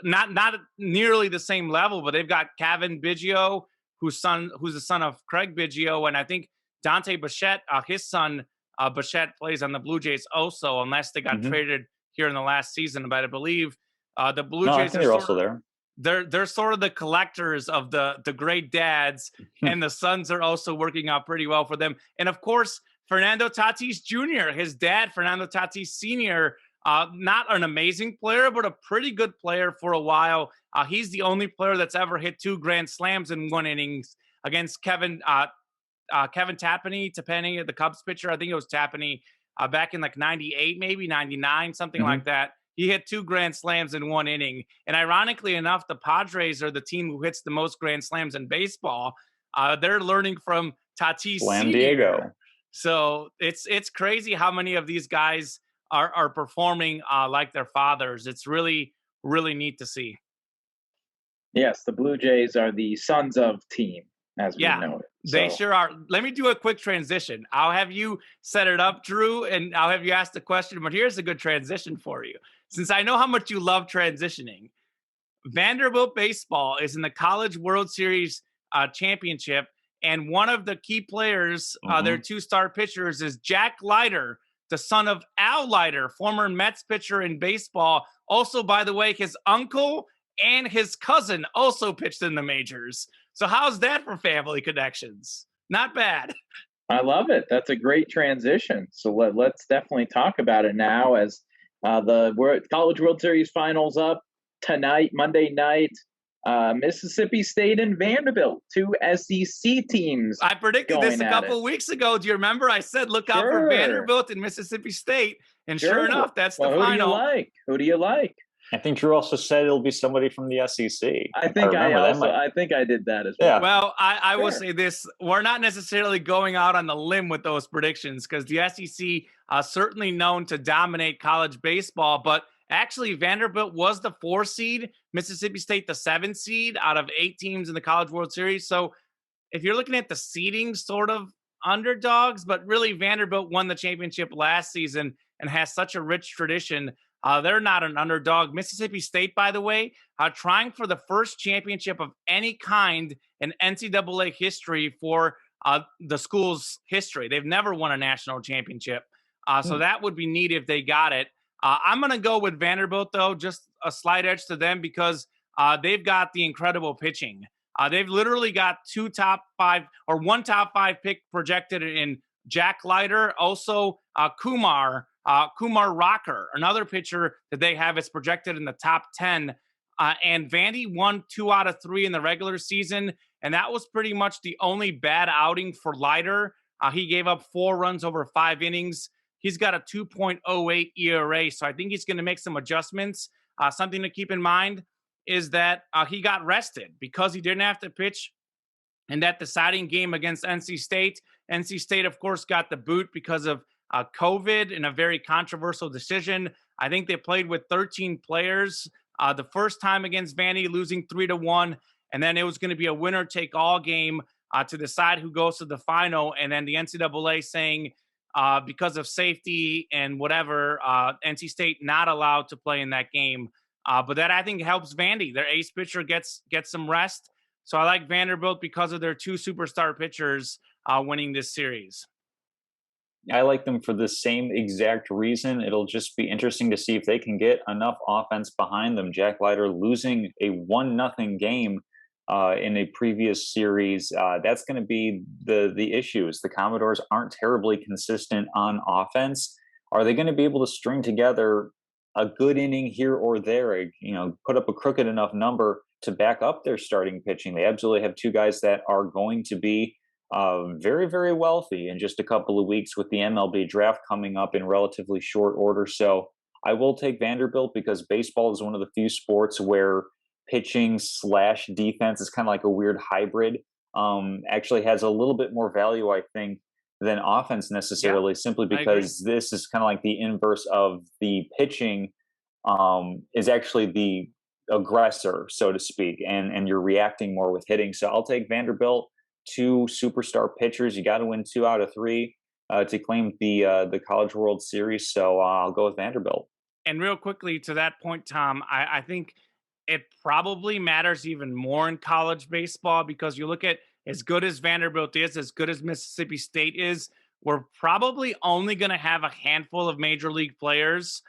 not nearly the same level, but they've got Kevin Biggio, who's the son of Craig Biggio, and I think Dante Bichette, his son Bichette plays on the Blue Jays also, unless they got traded here in the last season. But I believe the Blue Jays I think they're also there. They're sort of the collectors of the great dads, and the sons are also working out pretty well for them. And of course, Fernando Tatis Jr., his dad, Fernando Tatis Sr., not an amazing player, but a pretty good player for a while. He's the only player that's ever hit 2 grand slams in one innings against Kevin Tapani, the Cubs pitcher. I think it was Tapani back in like 98, maybe 99, something like that. He hit 2 grand slams in one inning. And ironically enough, the Padres are the team who hits the most grand slams in baseball. They're learning from Tatis Slam Sr. Diego. So it's crazy how many of these guys are performing like their fathers. It's really, really neat to see. Yes, the Blue Jays are the sons of team, as we know it. They sure are. Let me do a quick transition. I'll have you set it up, Drew, and I'll have you ask the question. But here's a good transition for you. Since I know how much you love transitioning, Vanderbilt baseball is in the College World Series championship, and one of the key players, their 2-star pitchers, is Jack Leiter, the son of Al Leiter, former Mets pitcher in baseball. Also, by the way, his uncle and his cousin also pitched in the majors. So how's that for family connections? Not bad. I love it. That's a great transition. So let's definitely talk about it now as the College World Series finals up tonight, Monday night. Mississippi State and Vanderbilt, 2 SEC teams. I predicted this a couple of weeks ago. Do you remember? I said, look out for Vanderbilt and Mississippi State. And sure enough, that's the final. Who do you like? I think Drew also said it'll be somebody from the SEC. I think I did that as well. Yeah. Well, I will say this. We're not necessarily going out on the limb with those predictions because the SEC certainly known to dominate college baseball, but actually Vanderbilt was the 4 seed, Mississippi State the 7 seed out of 8 teams in the College World Series. So if you're looking at the seeding, sort of underdogs, but really Vanderbilt won the championship last season and has such a rich tradition. They're not an underdog. Mississippi State, by the way, trying for the first championship of any kind in NCAA history for the school's history. They've never won a national championship. So that would be neat if they got it. I'm going to go with Vanderbilt, though, just a slight edge to them because they've got the incredible pitching. They've literally got 2 top 5 or 1 top 5 pick projected in Jack Leiter, also Kumar Rocker, another pitcher that they have is projected in the top 10. And Vandy won 2 out of 3 in the regular season, and that was pretty much the only bad outing for Leiter. He gave up 4 runs over 5 innings. He's got a 2.08 ERA, so I think he's going to make some adjustments. Something to keep in mind is that he got rested because he didn't have to pitch in that deciding game against NC State. NC State, of course, got the boot because of COVID in a very controversial decision. I think they played with 13 players the first time against Vandy, losing 3-1. And then it was going to be a winner-take-all game to decide who goes to the final. And then the NCAA saying because of safety and whatever, NC State not allowed to play in that game. But that, I think, helps Vandy. Their ace pitcher gets some rest. So I like Vanderbilt because of their 2 superstar pitchers winning this series. I like them for the same exact reason. It'll just be interesting to see if they can get enough offense behind them. Jack Leiter losing a 1-0 game in a previous series. That's going to be the issues. The Commodores aren't terribly consistent on offense. Are they going to be able to string together a good inning here or there, put up a crooked enough number to back up their starting pitching. They absolutely have two guys that are going to be very, very wealthy in just a couple of weeks with the MLB draft coming up in relatively short order. So I will take Vanderbilt because baseball is one of the few sports where pitching slash defense is kind of like a weird hybrid. Actually has a little bit more value, I think, than offense necessarily, simply because this is kind of like the inverse of the pitching is actually the aggressor, so to speak, and you're reacting more with hitting. So I'll take Vanderbilt. Two superstar pitchers. You got to win 2 out of 3 to claim the College World Series. So I'll go with Vanderbilt. And real quickly to that point, Tom, I think it probably matters even more in college baseball because you look at as good as Vanderbilt is, as good as Mississippi State is, we're probably only going to have a handful of major league players.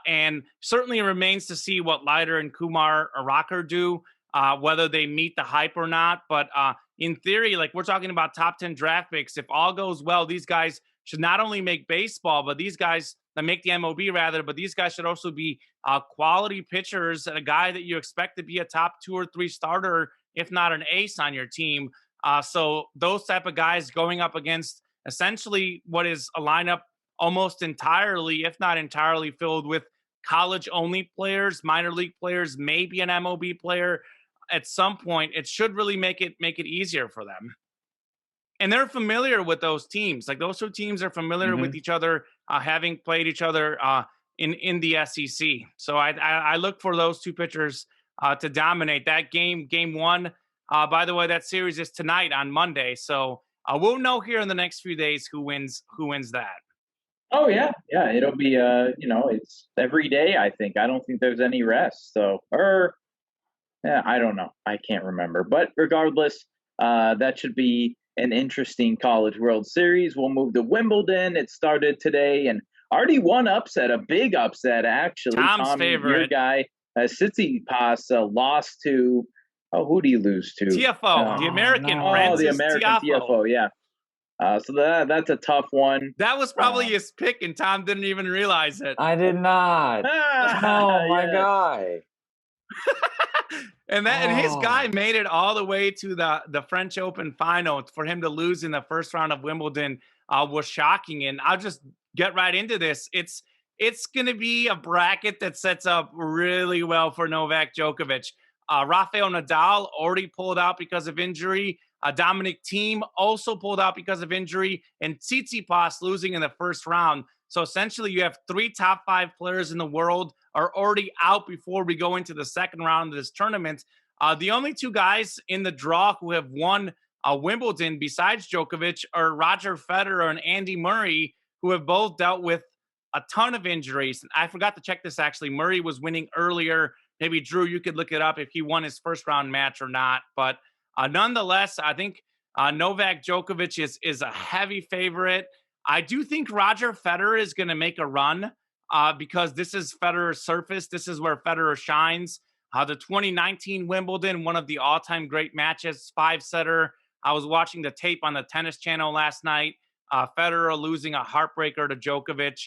And certainly it remains to see what Leiter and Kumar Rocker do, whether they meet the hype or not. But in theory, like we're talking about top 10 draft picks, if all goes well, these guys should not only make baseball, but these guys that make the MLB rather, but these guys should also be quality pitchers, a guy that you expect to be a top 2 or 3 starter, if not an ace on your team. So those type of guys going up against essentially what is a lineup almost entirely, if not entirely, filled with college-only players, minor league players, maybe an MLB player. At some point, it should really make it easier for them. And they're familiar with those teams. Like those two teams are familiar with each other, having played each other in the SEC. So I look for those two pitchers to dominate that game. Game 1, by the way, that series is tonight on Monday. So we'll know here in the next few days who wins that. Oh yeah, it'll be it's every day. I think I don't think there's any rest. So I don't know. I can't remember. But regardless, that should be an interesting College World Series. We'll move to Wimbledon. It started today and already one upset, a big upset actually. Tom's favorite. Your guy, Tsitsipas, lost to. Oh, who do you lose to? TFO, the American. Oh, the American TFO. Yeah. So that's a tough one. That was probably his pick, and Tom didn't even realize it. I did not. Oh, my guy. And his guy made it all the way to the French Open final. For him to lose in the first round of Wimbledon was shocking. And I'll just get right into this. It's going to be a bracket that sets up really well for Novak Djokovic. Rafael Nadal already pulled out because of injury. Dominic Thiem also pulled out because of injury, and Tsitsipas losing in the first round. So essentially you have 3 top 5 players in the world are already out before we go into the second round of this tournament. The only 2 guys in the draw who have won Wimbledon besides Djokovic are Roger Federer and Andy Murray, who have both dealt with a ton of injuries. I forgot to check this actually. Murray was winning earlier. Maybe Drew, you could look it up if he won his first round match or not. But nonetheless, I think Novak Djokovic is a heavy favorite. I do think Roger Federer is going to make a run because this is Federer's surface. This is where Federer shines. The 2019 Wimbledon, one of the all-time great matches, 5-setter. I was watching the tape on the Tennis Channel last night. Federer losing a heartbreaker to Djokovic.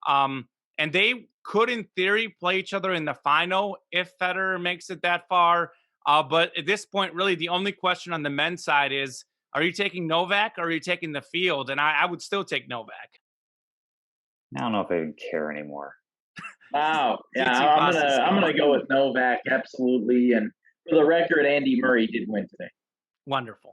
And they could, in theory, play each other in the final if Federer makes it that far. But at this point, really, the only question on the men's side is, are you taking Novak or are you taking the field? And I would still take Novak. I don't know if I even care anymore. Wow. Yeah, I'm gonna go with Novak, absolutely. And for the record, Andy Murray did win today. Wonderful.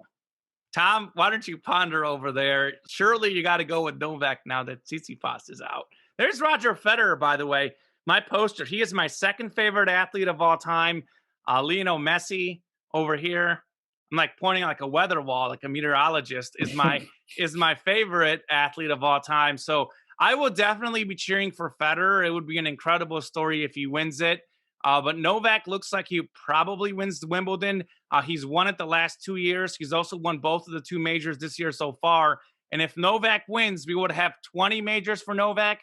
Tom, why don't you ponder over there? Surely you got to go with Novak now that Tsitsipas is out. There's Roger Federer, by the way. My poster. He is my second favorite athlete of all time. Lionel Messi over here. I'm like pointing like a weather wall, like a meteorologist, is my favorite athlete of all time. So I will definitely be cheering for Federer. It would be an incredible story if he wins it. But Novak looks like he probably wins the Wimbledon. He's won it the last 2 years. He's also won both of the 2 majors this year so far. And if Novak wins, we would have 20 majors for Novak,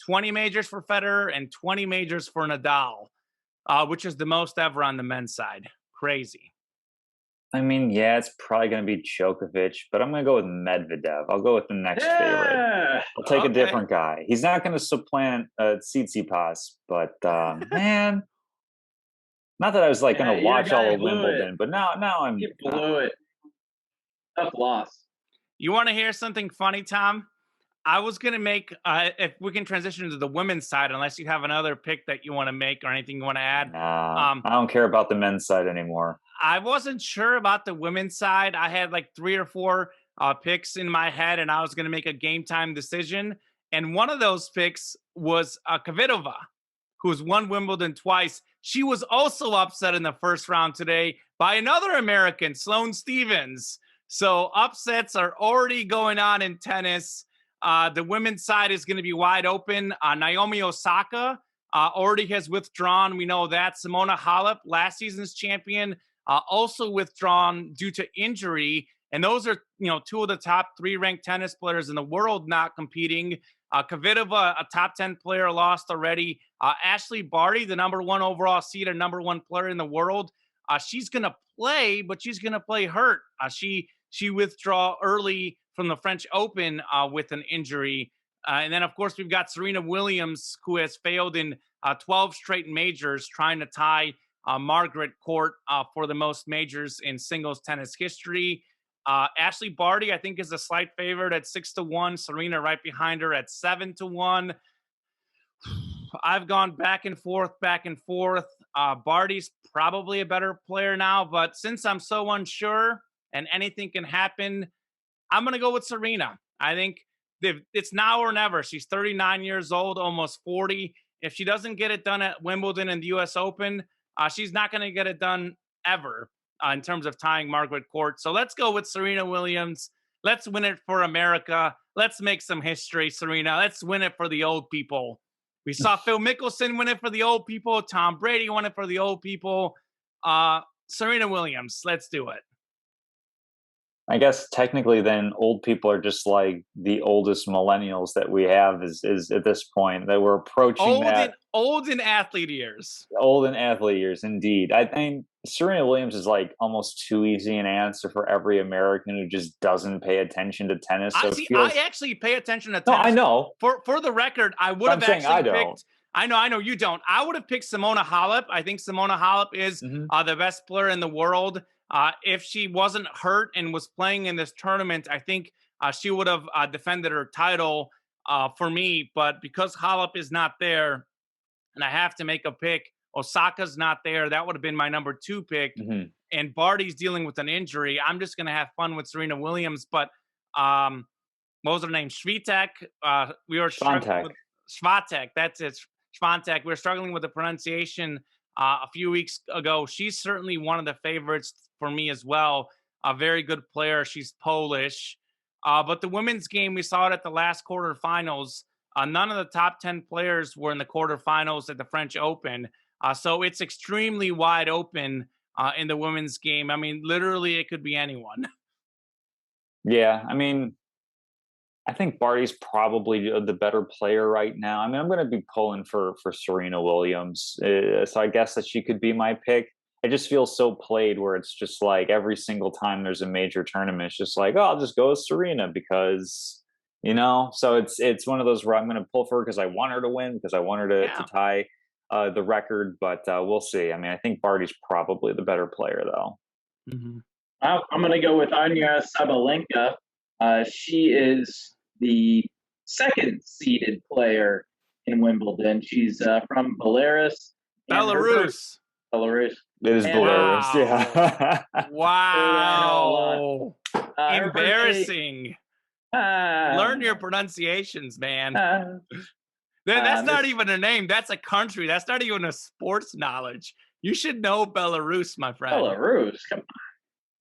20 majors for Federer, and 20 majors for Nadal, which is the most ever on the men's side. Crazy. I mean, yeah, it's probably going to be Djokovic, but I'm going to go with Medvedev. I'll go with the next favorite. Yeah. I'll take a Okay. different guy. He's not going to supplant Tsitsipas, but man, not that I was like going to Your watch all guy of blew it. Wimbledon, but now I'm. You blew it. Tough loss. You want to hear something funny, Tom? I was going to make, if we can transition to the women's side, unless you have another pick that you want to make or anything you want to add. Nah, I don't care about the men's side anymore. I wasn't sure about the women's side. I had like 3 or 4 picks in my head, and I was going to make a game time decision. And one of those picks was Kvitova, who's won Wimbledon twice. She was also upset in the first round today by another American, Sloane Stephens. So upsets are already going on in tennis. The women's side is going to be wide open. Naomi Osaka already has withdrawn. We know that. Simona Halep, last season's champion, also withdrawn due to injury. And those are, 2 of the top 3 ranked tennis players in the world not competing. Kvitova, a top 10 player, lost already. Ashley Barty, the number 1 overall seed and number 1 player in the world. She's going to play, but she's going to play hurt. She withdrew early from the French Open with an injury. And then, of course, we've got Serena Williams, who has failed in 12 straight majors, trying to tie Margaret Court for the most majors in singles tennis history. Ashley Barty, I think, is a slight favorite at 6-1. Serena right behind her at 7-1. I've gone back and forth. Barty's probably a better player now, but since I'm so unsure and anything can happen, I'm going to go with Serena. I think it's now or never. She's 39 years old, almost 40. If she doesn't get it done at Wimbledon and the U.S. Open, she's not going to get it done ever in terms of tying Margaret Court. So let's go with Serena Williams. Let's win it for America. Let's make some history, Serena. Let's win it for the old people. We saw Phil Mickelson win it for the old people. Tom Brady won it for the old people. Serena Williams, let's do it. I guess technically then old people are just like the oldest millennials that we have is at this point, that we're approaching old in athlete years. Old in athlete years, indeed. I think Serena Williams is like almost too easy an answer for every American who just doesn't pay attention to tennis. So I actually pay attention to tennis. No, I know. For the record, I would have actually picked. I know you don't. I would have picked Simona Halep. I think Simona Halep is the best player in the world. If she wasn't hurt and was playing in this tournament, I think she would have defended her title for me. But because Halep is not there, and I have to make a pick, Osaka's not there. That would have been my number 2 pick. And Barty's dealing with an injury. I'm just going to have fun with Serena Williams. But what was her name? Swiatek. We were struggling with Swiatek. That's it. Swiatek. We were struggling with the pronunciation a few weeks ago. She's certainly one of the favorites for me as well. A very good player. She's Polish. But the women's game, we saw it at the last quarterfinals. None of the top 10 players were in the quarterfinals at the French Open. So it's extremely wide open in the women's game. I mean, literally, it could be anyone. Yeah, I mean, I think Barty's probably the better player right now. I mean, I'm going to be pulling for Serena Williams. So I guess that she could be my pick. I just feel so played where it's just like every single time there's a major tournament, it's just like, oh, I'll just go with Serena because, so it's one of those where I'm going to pull for her because I want her to win, because I want her to tie the record. But we'll see. I mean, I think Barty's probably the better player, though. I'm going to go with Anya Sabalenka. She is the second seeded player in Wimbledon. She's from Belarus. Belarus. It is Belarus. Yeah. Wow. Embarrassing. Learn your pronunciations, man. That's not even a name. That's a country. That's not even a sports knowledge. You should know Belarus, my friend. Belarus. Come on.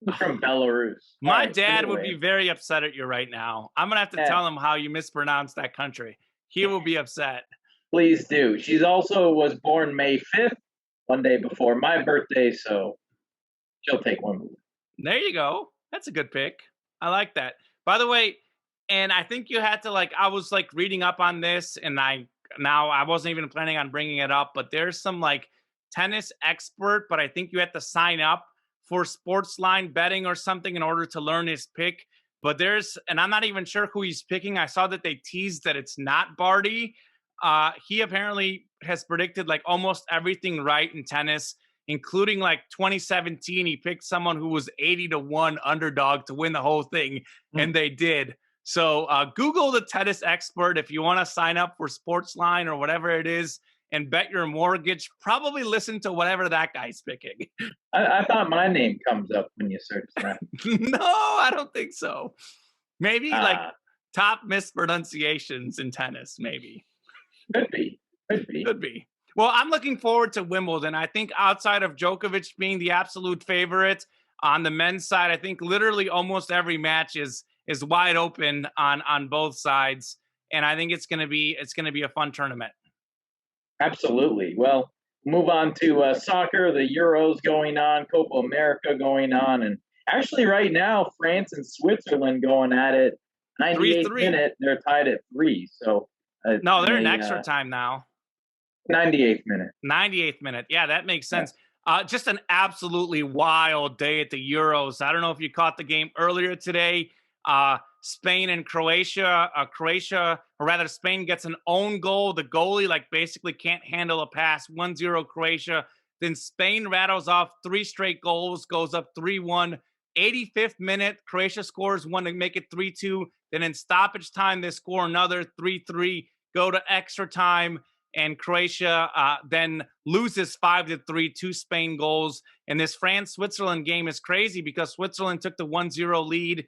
I'm from Belarus. My dad would be very upset at you right now. I'm going to have to tell him how you mispronounced that country. He will be upset. Please do. She's also was born May 5th, one day before my birthday, so she'll take Wimbledon. There you go. That's a good pick. I like that. By the way, and I think you had to I was reading up on this, and I wasn't even planning on bringing it up, but there's some tennis expert, but I think you have to sign up for sports line betting or something in order to learn his pick. But and I'm not even sure who he's picking. I saw that they teased that it's not Barty. He apparently has predicted like almost everything right in tennis, including like 2017. He picked someone who was 80-1 underdog to win the whole thing, and they did. So Google the tennis expert if you want to sign up for Sportsline or whatever it is and bet your mortgage. Probably listen to whatever that guy's picking. I thought my name comes up when you search that. No, I don't think so. Maybe like top mispronunciations in tennis, maybe. Could be. Could be. Well, I'm looking forward to Wimbledon. I think outside of Djokovic being the absolute favorite on the men's side, I think literally almost every match is wide open on both sides, and I think it's going to be a fun tournament. Absolutely. Well, move on to soccer. The Euros going on, Copa America going on, and actually right now France and Switzerland going at it. 98th minute, they're tied at 3. So no, they're in extra time now. 98th minute. 98th minute. Yeah, that makes sense. Yeah. Just an absolutely wild day at the Euros. I don't know if you caught the game earlier today. Spain and Croatia. Spain gets an own goal. The goalie basically can't handle a pass. 1-0 Croatia. Then Spain rattles off 3 straight goals, goes up 3-1. 85th minute, Croatia scores 1 to make it 3-2. Then in stoppage time, they score another 3-3, go to extra time, and Croatia then loses 5-3, 2 Spain goals. And this France-Switzerland game is crazy because Switzerland took the 1-0 lead.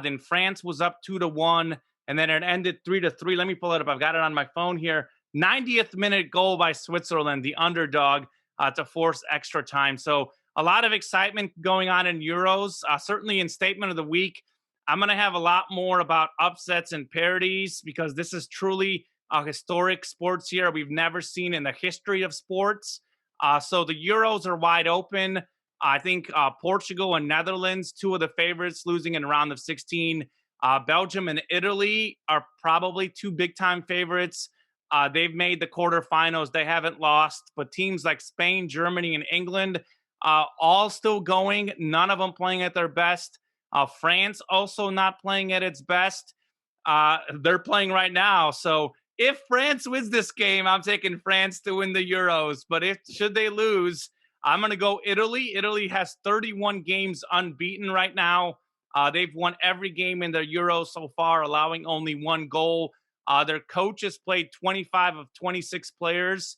Then France was up 2-1, and then it ended 3-3. Let me pull it up. I've got it on my phone here. 90th minute goal by Switzerland, the underdog, to force extra time. So a lot of excitement going on in Euros. Certainly in Statement of the Week, I'm going to have a lot more about upsets and parodies because this is truly a historic sports year we've never seen in the history of sports. So the Euros are wide open. I think Portugal and Netherlands, 2 of the favorites, losing in round of 16. Belgium and Italy are probably 2 big-time favorites. They've made the quarterfinals. They haven't lost. But teams like Spain, Germany, and England, all still going. None of them playing at their best. France also not playing at its best. They're playing right now. So if France wins this game, I'm taking France to win the Euros. But should they lose, I'm going to go Italy. Italy has 31 games unbeaten right now. They've won every game in the Euros so far, allowing only 1 goal. Their coach has played 25 of 26 players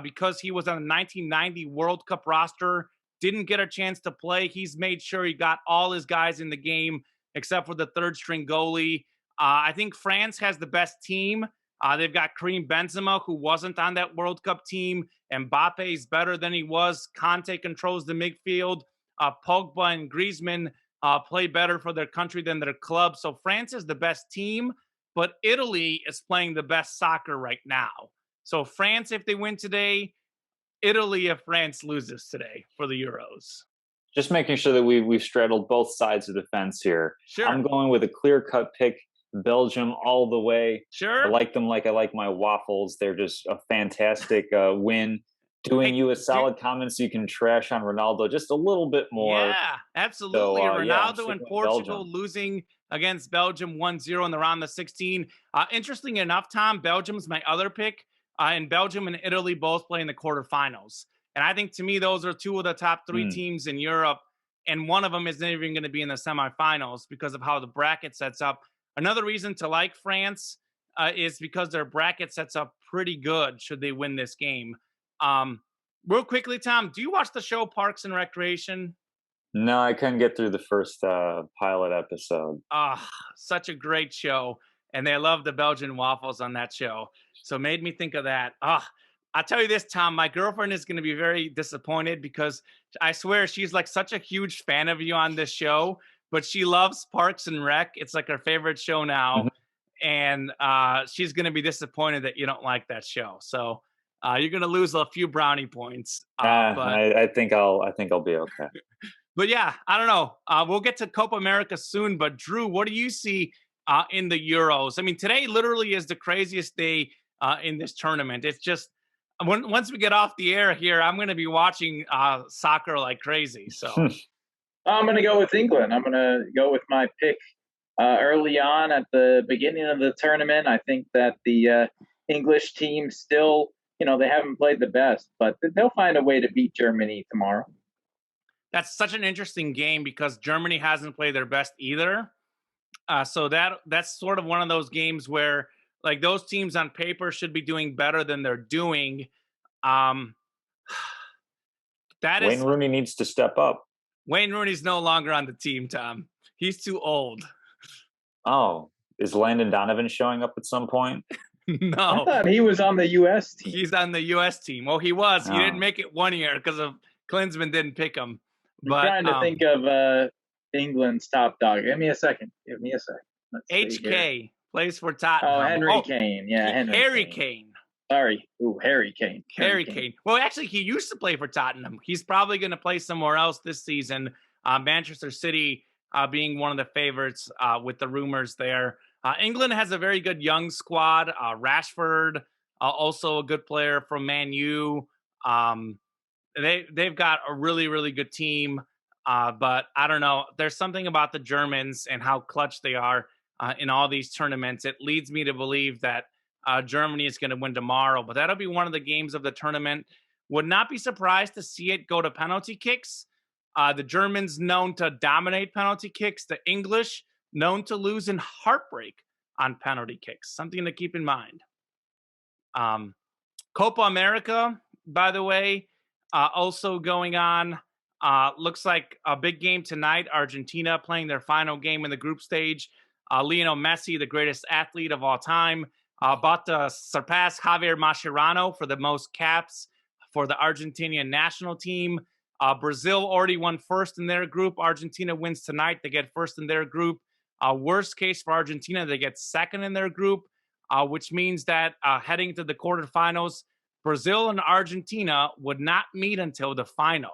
because he was on the 1990 World Cup roster. Didn't get a chance to play. He's made sure he got all his guys in the game except for the 3rd-string goalie. I think France has the best team. They've got Karim Benzema, who wasn't on that World Cup team. Mbappe is better than he was. Kanté controls the midfield. Pogba and Griezmann play better for their country than their club. So France is the best team, but Italy is playing the best soccer right now. So France, if they win today, Italy if France loses today for the Euros. Just making sure that we've straddled both sides of the fence here. Sure. I'm going with a clear-cut pick, Belgium all the way. Sure. I like them like I like my waffles. They're just a fantastic win. Doing you a solid comment so you can trash on Ronaldo just a little bit more. Yeah, absolutely. So, Ronaldo and Portugal Belgium. losing against Belgium 1-0 in the round of 16. Interesting enough, Tom, Belgium's my other pick. And Belgium and Italy both play in the quarterfinals. And I think, to me, those are 2 of the top 3 teams in Europe. And one of them isn't even going to be in the semifinals because of how the bracket sets up. Another reason to like France is because their bracket sets up pretty good should they win this game. Real quickly, Tom, do you watch the show Parks and Recreation? No, I couldn't get through the first pilot episode. Such a great show. And they love the Belgian waffles on that show. So it made me think of that. I'll tell you this, Tom, my girlfriend is going to be very disappointed because I swear she's like such a huge fan of you on this show, but she loves Parks and Rec. It's like her favorite show now. And she's going to be disappointed that you don't like that show. So you're going to lose a few brownie points. But I think I'll be okay. But yeah, I don't know. We'll get to Copa America soon. But Drew, what do you see in the Euros? I mean, today literally is the craziest day in this tournament. It's just once we get off the air here, I'm going to be watching soccer like crazy. So I'm going to go with England. I'm going to go with my pick early on at the beginning of the tournament. I think that the English team still, they haven't played the best, but they'll find a way to beat Germany tomorrow. That's such an interesting game because Germany hasn't played their best either. So that's sort of one of those games where like those teams on paper should be doing better than they're doing. Wayne Rooney needs to step up. Wayne Rooney's no longer on the team, Tom. He's too old. Oh, is Landon Donovan showing up at some point? No. I thought he was on the U.S. team. He's on the U.S. team. Well, he was. He didn't make it one year because of Klinsmann didn't pick him. I'm trying to think of England's top dog. Give me a second. HK plays for Tottenham. Oh, Henry Kane. Yeah, Harry Kane. Sorry. Ooh, Harry Kane. Harry Kane. Well, actually, he used to play for Tottenham. He's probably going to play somewhere else this season. Manchester City being one of the favorites with the rumors there. England has a very good young squad. Rashford, also a good player from Man U. They've got a really, really good team. But I don't know. There's something about the Germans and how clutch they are in all these tournaments. It leads me to believe that Germany is going to win tomorrow. But that'll be one of the games of the tournament. Would not be surprised to see it go to penalty kicks. The Germans known to dominate penalty kicks. The English known to lose in heartbreak on penalty kicks. Something to keep in mind. Copa America, by the way, also going on. Looks like a big game tonight. Argentina playing their final game in the group stage. Lionel Messi, the greatest athlete of all time, about to surpass Javier Mascherano for the most caps for the Argentinian national team. Brazil already won first in their group. Argentina wins tonight. They get first in their group. Worst case for Argentina, they get second in their group, which means that heading to the quarterfinals, Brazil and Argentina would not meet until the final.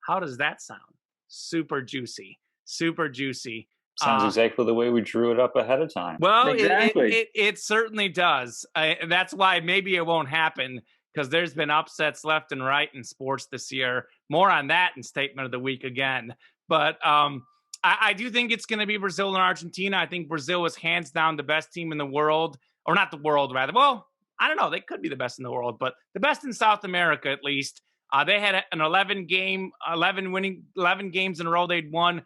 How does that sound? Super juicy. Super juicy. Sounds exactly the way we drew it up ahead of time. Well, exactly. It certainly does. That's why maybe it won't happen, because there's been upsets left and right in sports this year. More on that in Statement of the Week again. But I do think it's going to be Brazil and Argentina. I think Brazil is hands down the best team in the world. Or not the world, rather. Well, I don't know. They could be the best in the world, but the best in South America, at least. They had an 11 games in a row they'd won,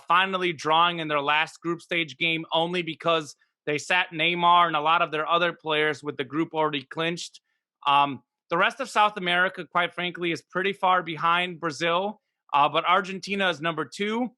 finally drawing in their last group stage game only because they sat Neymar and a lot of their other players with the group already clinched. The rest of South America, quite frankly, is pretty far behind Brazil, but Argentina is number 2.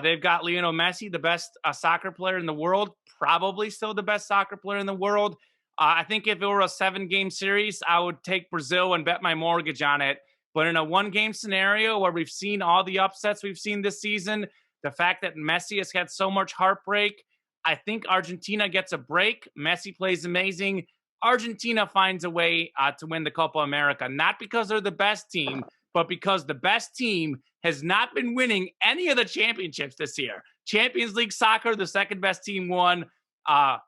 They've got Lionel Messi, the best soccer player in the world, probably still the best soccer player in the world. I think if it were a 7-game series, I would take Brazil and bet my mortgage on it. But in a 1-game scenario where we've seen all the upsets we've seen this season, the fact that Messi has had so much heartbreak, I think Argentina gets a break. Messi plays amazing. Argentina finds a way to win the Copa America, not because they're the best team, but because the best team has not been winning any of the championships this year. Champions League soccer, the second best team won.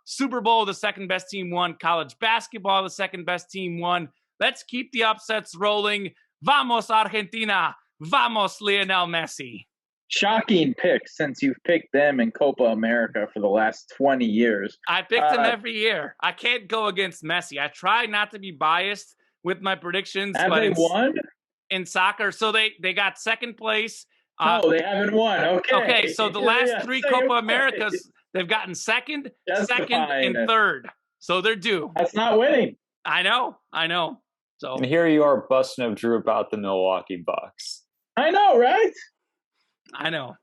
Super Bowl, the second best team won. College basketball, the second best team won. Let's keep the upsets rolling. Vamos, Argentina. Vamos, Lionel Messi. Shocking pick, since you've picked them in Copa America for the last 20 years. I picked them every year. I can't go against Messi. I try not to be biased with my predictions. Have they won? In soccer. So they got second place. No, they haven't won. Okay, so the last 3 Copa Americas, they've gotten second, and third. So they're due. That's not winning. I know. So and here you are busting up Drew about the Milwaukee Bucks. I know, right? I know.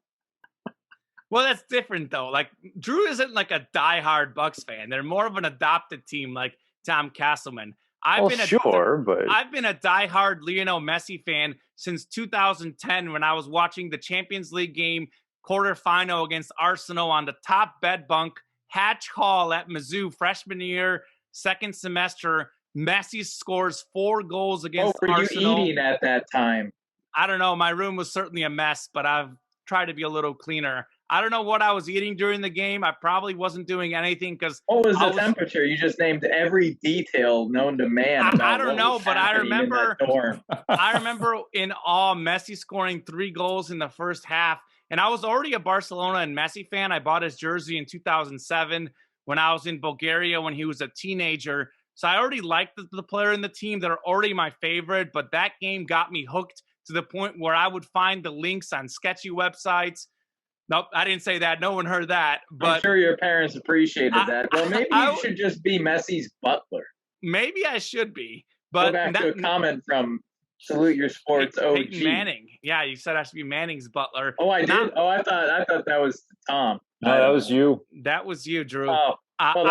Well, that's different though. Like Drew isn't like a diehard Bucks fan. They're more of an adopted team, like Tom Castleman. I've been a diehard Lionel Messi fan since 2010 when I was watching the Champions League game quarterfinal against Arsenal on the top bed bunk, Hatch Hall at Mizzou freshman year, second semester. Messi scores 4 goals against Arsenal. What were you eating at that time? I don't know. My room was certainly a mess, but I've tried to be a little cleaner. I don't know what I was eating during the game. I probably wasn't doing anything because. What was the temperature? You just named every detail known to man. I don't know, but I remember. I remember in all Messi scoring 3 goals in the first half. And I was already a Barcelona and Messi fan. I bought his jersey in 2007 when I was in Bulgaria when he was a teenager. So I already liked the player in the team. They're already my favorite, but that game got me hooked to the point where I would find the links on sketchy websites. Nope, I didn't say that. No one heard that. But I'm sure your parents appreciated that. Well, maybe you should just be Messi's butler. Maybe I should be. But go back to a comment from Salute Your Sports OG. Peyton Manning. Yeah, you said I should be Manning's butler. Oh, I did? Oh, I thought that was Tom. No, that was you. That was you, Drew. Oh, well,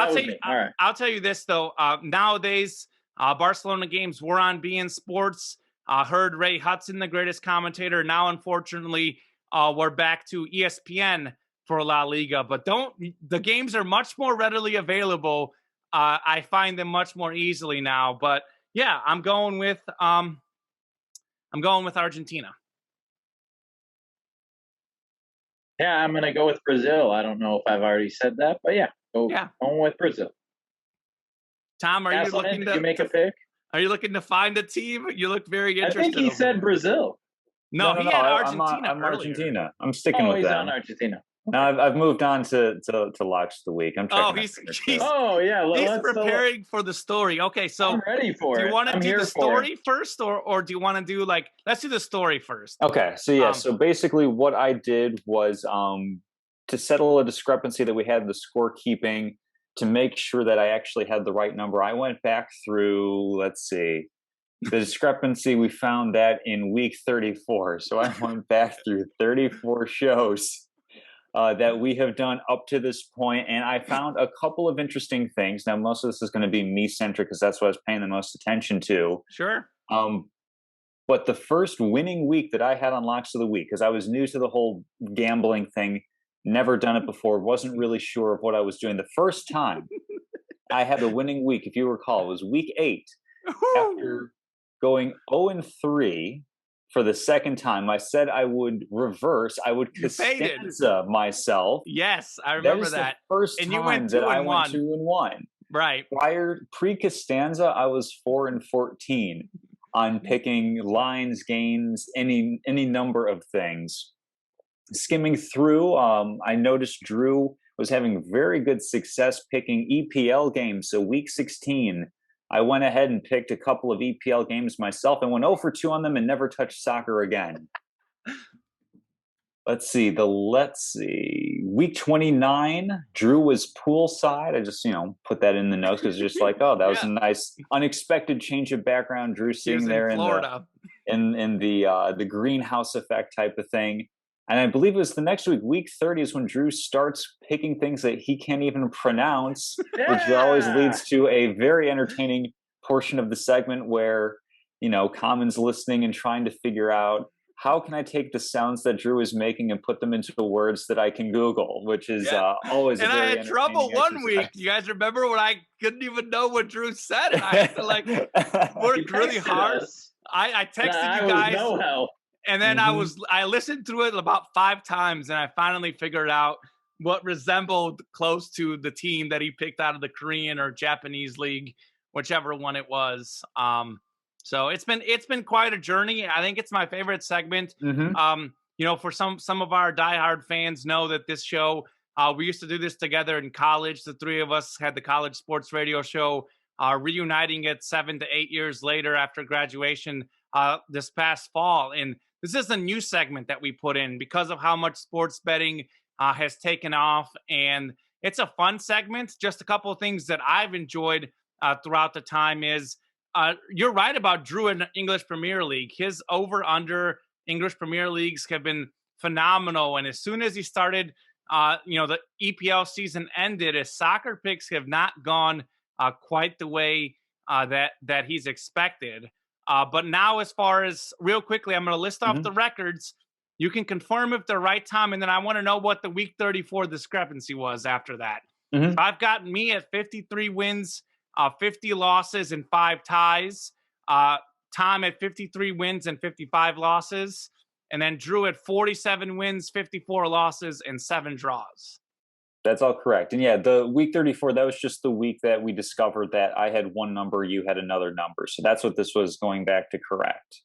I'll tell you this, though. Nowadays, Barcelona games were on beIN Sports. Heard Ray Hudson, the greatest commentator. Now, unfortunately, we're back to ESPN for La Liga. But the games are much more readily available. I find them much more easily now. But yeah, I'm going with Argentina. Yeah, I'm going to go with Brazil. I don't know if I've already said that, but going with Brazil. Tom, are you looking to make a pick? Are you looking to find a team? You look very interested. I think he said Brazil. No, he had Argentina. I'm Argentina. I'm sticking with that. He's on Argentina. No, I've moved on to locks of the week. I'm checking. He's preparing for the story. Okay, so I'm ready for it. Do you want to do the story first, or do you want to do let's do the story first? Okay, so so basically what I did was to settle a discrepancy that we had in the scorekeeping, to make sure that I actually had the right number. I went back through, let's see, the discrepancy. We found that in week 34. So I went back through 34 shows that we have done up to this point, and I found a couple of interesting things. Now, most of this is going to be me-centric because that's what I was paying the most attention to. Sure. But the first winning week that I had on Locks of the Week, because I was new to the whole gambling thing, never done it before, wasn't really sure of what I was doing. The first time I had a winning week, if you recall, was week 8. After going 0-3 for the second time, I said I would reverse. I would Costanza myself. Yes, I remember that. The first and time you went that I went 2-1. Right. Pre-Costanza, I was 4-14 on picking lines, games, any number of things. Skimming through, I noticed Drew was having very good success picking EPL games. So week 16, I went ahead and picked a couple of EPL games myself and went 0-2 on them and never touched soccer again. Let's see. Week 29, Drew was poolside. I just, put that in the notes because it's just like, that was a nice unexpected change of background. Drew sitting there in Florida in the greenhouse effect type of thing. And I believe it was the next week, week 30, is when Drew starts picking things that he can't even pronounce, which always leads to a very entertaining portion of the segment where, Common's listening and trying to figure out, how can I take the sounds that Drew is making and put them into words that I can Google, which is always a very entertaining. And I had trouble one week. You guys remember when I couldn't even know what Drew said? And I had to work really hard. I texted you guys. No help. And then I listened through it about 5 times, and I finally figured out what resembled close to the team that he picked out of the Korean or Japanese league, whichever one it was. So it's been quite a journey. I think it's my favorite segment. For some of our diehard fans know that this show, we used to do this together in college. The 3 of us had the college sports radio show, reuniting it 7 to 8 years later after graduation this past fall. And this is a new segment that we put in because of how much sports betting has taken off. And it's a fun segment. Just a couple of things that I've enjoyed throughout the time is you're right about Drew in the English Premier League. His over-under English Premier Leagues have been phenomenal. And as soon as he started, the EPL season ended, his soccer picks have not gone quite the way that he's expected. But now, as far as real quickly, I'm going to list off the records. You can confirm if they're right, Tom, and then I want to know what the week 34 discrepancy was after that. So I've got me at 53 wins, 50 losses, and 5 ties. Tom at 53 wins and 55 losses. And then Drew at 47 wins, 54 losses, and 7 draws. That's all correct. And the week 34, that was just the week that we discovered that I had one number, you had another number. So that's what this was going back to correct.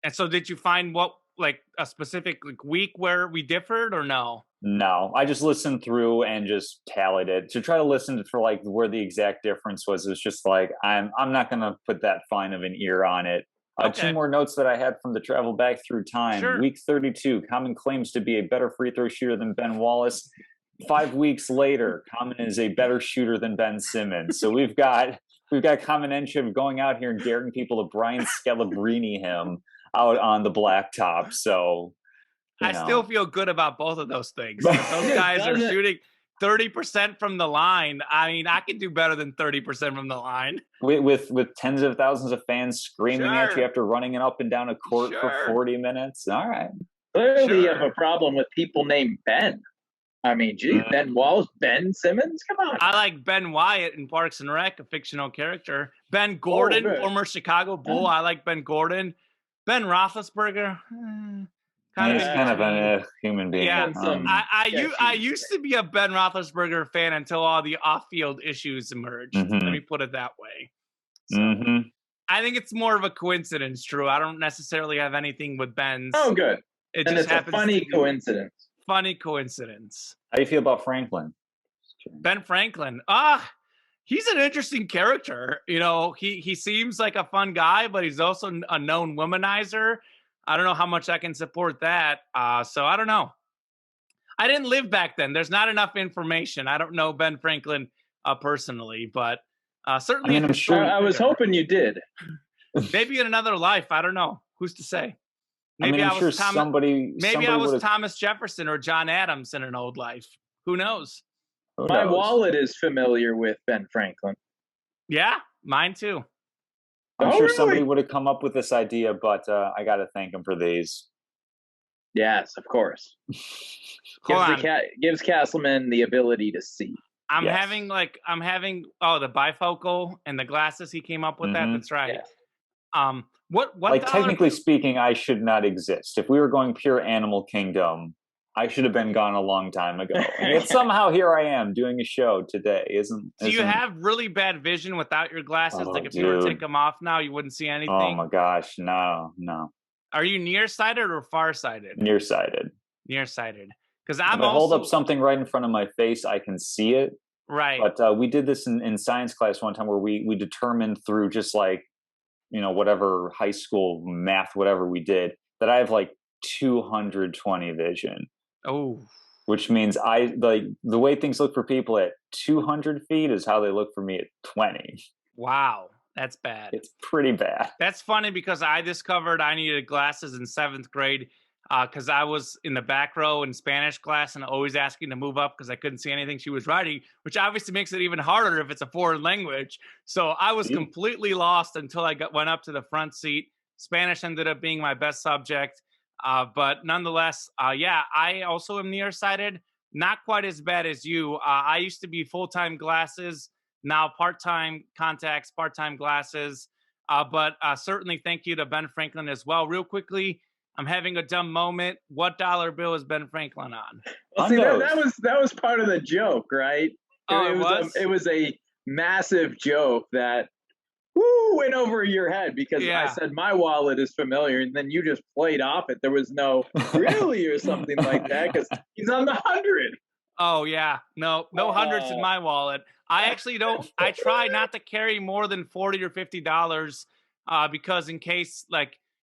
And so did you find what like a specific week where we differed, or no? No, I just listened through and just tallied it to try to listen for like where the exact difference was. It's just like I'm not going to put that fine of an ear on it. Okay. 2 more notes that I had from the travel back through time. Sure. Week 32, Common claims to be a better free throw shooter than Ben Wallace. 5 weeks later, Common is a better shooter than Ben Simmons. So we've got Common Enship going out here and daring people to Brian Scalabrine him out on the blacktop. So I still feel good about both of those things. Those guys are shooting 30% from the line. I mean, I can do better than 30% from the line. With tens of thousands of fans screaming at you Sure. after running it up and down a court for Sure. 40 minutes. All right. Clearly, you have a problem with people named Ben. I mean, gee, Ben Wallace, Ben Simmons? Come on. I like Ben Wyatt in Parks and Rec, a fictional character. Ben Gordon, good. former Chicago Bull. I like Ben Gordon. Ben Roethlisberger. He's kind of a human being. Yeah, Yeah, I used to be a Ben Roethlisberger fan until all the off-field issues emerged. Mhm. Let me put it that way. So, Mhm. I think it's more of a coincidence, Drew. I don't necessarily have anything with Ben's. Oh, good. It And just it's a happens funny to be coincidence. Funny coincidence. How do you feel about Franklin? Ben Franklin. He's an interesting character. You know, he seems like a fun guy, but he's also a known womanizer. I don't know how much I can support that. So I don't know. I didn't live back then. There's not enough information. I don't know Ben Franklin personally, but certainly. I mean, I'm sure. I was hoping you did. Maybe in another life. I don't know. Who's to say? Maybe I'm sure somebody. Maybe I was would've- Thomas Jefferson or John Adams in an old life. Who knows? Who My knows? wallet is familiar with Ben Franklin. Yeah, mine too. I'm Oh, sure really? somebody would have come up with this idea, but I got to thank him for these. Yes, of course. Hold on. Gives Castleman the ability to see. I'm Yes. having the bifocal and the glasses. He came up with that. Mhm. That's right. Yeah. What Like dollar- technically speaking, I should not exist. If we were going pure animal kingdom, I should have been gone a long time ago. And yet somehow here I am doing a show today. Do you have really bad vision without your glasses? Oh, Like if you were to dude. take them off now, you wouldn't see anything. Oh my gosh, no. Are you nearsighted or farsighted? Nearsighted. Nearsighted. Because If I'm I hold also up something right in front of my face, I can see it. right. But we did this in science class one time where we determined through just like, whatever high school math, whatever we did, that I have like 220 vision, Oh, which means the way things look for people at 200 feet is how they look for me at 20. wow, that's bad. It's pretty bad. That's funny because I discovered I needed glasses in 7th grade because I was in the back row in Spanish class and always asking to move up because I couldn't see anything she was writing, which obviously makes it even harder if it's a foreign language. So I was completely lost until I went up to the front seat. Spanish ended up being my best subject. But nonetheless, I also am nearsighted. Not quite as bad as you. I used to be full-time glasses, now part-time contacts, part-time glasses. But certainly thank you to Ben Franklin as well. Real quickly, I'm having a dumb moment. What dollar bill is Ben Franklin on? Well, see, that was part of the joke, right? Oh, it was? It was a massive joke that went over your head because I said my wallet is familiar, and then you just played off it. There was no really or something like that because he's on the 100. Oh yeah, no hundreds in my wallet. I actually don't. I try not to carry more than $40 or $50 because in case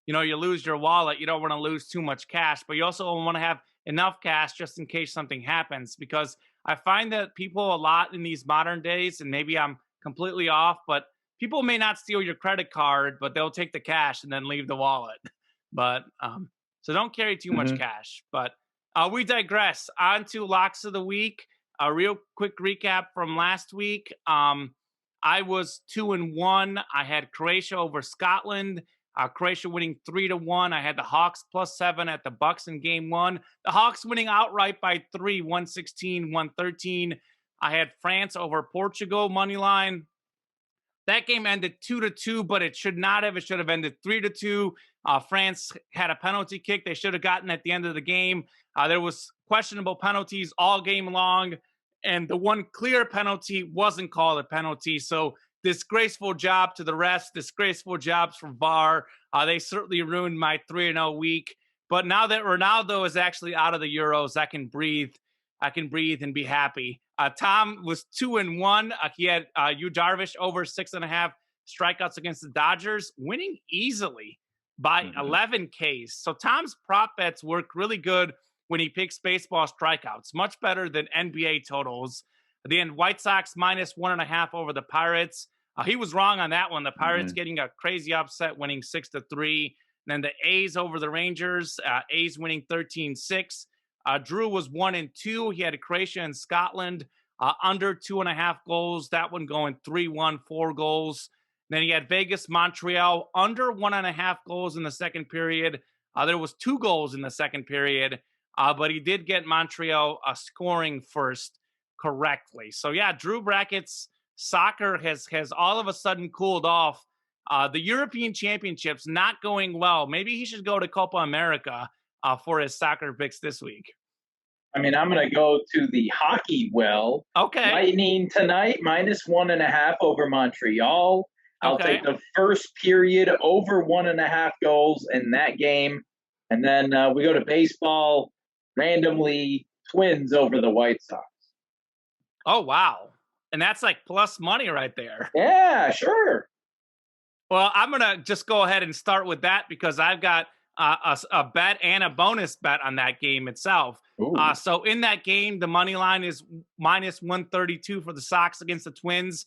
you lose your wallet, you don't want to lose too much cash, but you also want to have enough cash just in case something happens. Because I find that people a lot in these modern days, and maybe I'm completely off, but people may not steal your credit card, but they'll take the cash and then leave the wallet. But so don't carry too much cash. But we digress. On to locks of the week. A real quick recap from last week. I was 2-1. I had Croatia over Scotland. Croatia winning 3-1. I had the Hawks +7 at the Bucks in game 1. The Hawks winning outright by 3, 116-113. I had France over Portugal money line. That game ended 2-2, but it should not have. It should have ended 3-2. France had a penalty kick they should have gotten at the end of the game. There was questionable penalties all game long, and the one clear penalty wasn't called a penalty. So disgraceful job to the refs, disgraceful jobs from VAR. They certainly ruined my 3-0 week. But now that Ronaldo is actually out of the Euros, I can breathe. I can breathe and be happy. Tom was 2-1. He had Yu Darvish over 6.5 strikeouts against the Dodgers, winning easily by 11 Ks. So Tom's prop bets work really good when he picks baseball strikeouts, much better than NBA totals. Then White Sox minus 1.5 over the Pirates. He was wrong on that one. The Pirates getting a crazy upset, winning 6-3. Then the A's over the Rangers. A's winning 13-6. Drew was 1-2. He had Croatia and Scotland under 2.5 goals. That one going 3-1, 4 goals. Then he had Vegas, Montreal under 1.5 goals in the second period. There was 2 goals in the second period, but he did get Montreal scoring first correctly. So yeah, Drew brackets soccer has all of a sudden cooled off. The European Championships not going well. Maybe he should go to Copa America for his soccer picks this week. I mean, I'm going to go to the hockey well. Okay. Lightning tonight, minus 1.5 over Montreal. I'll take the first period over 1.5 goals in that game. And then we go to baseball, randomly Twins over the White Sox. Oh, wow. And that's like plus money right there. Yeah, sure. Well, I'm going to just go ahead and start with that because I've got a bet and a bonus bet on that game itself. So in that game, the money line is minus 132 for the Sox against the Twins.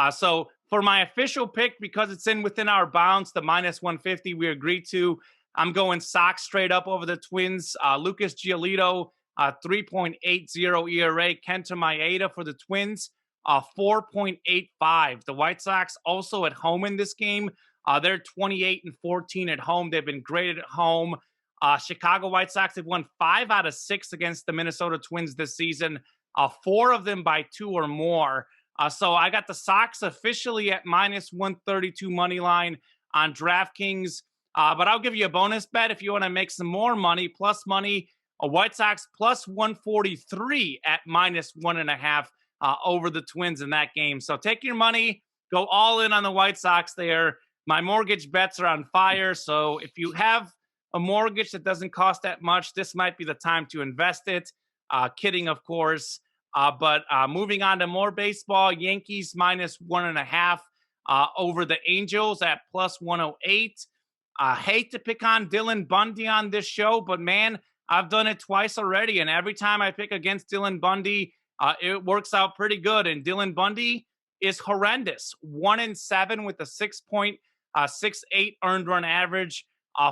So for my official pick, because it's within our bounds, the minus 150 we agreed to, I'm going Sox straight up over the Twins. Lucas Giolito, 3.80 ERA. Kenta Maeda for the Twins, 4.85. The White Sox also at home in this game. They're 28-14 at home. They've been great at home. Chicago White Sox have won 5 out of 6 against the Minnesota Twins this season, 4 of them by 2 or more. So I got the Sox officially at minus 132 money line on DraftKings. But I'll give you a bonus bet if you want to make some more money, plus money. White Sox plus 143 at minus 1.5 over the Twins in that game. So take your money, go all in on the White Sox there. My mortgage bets are on fire. So if you have a mortgage that doesn't cost that much, this might be the time to invest it. Kidding, of course. But moving on to more baseball, Yankees minus 1.5 over the Angels at plus 108. Hate to pick on Dylan Bundy on this show, but man, I've done it twice already. And every time I pick against Dylan Bundy, it works out pretty good. And Dylan Bundy is horrendous. 1-7 with a 6.68 earned run average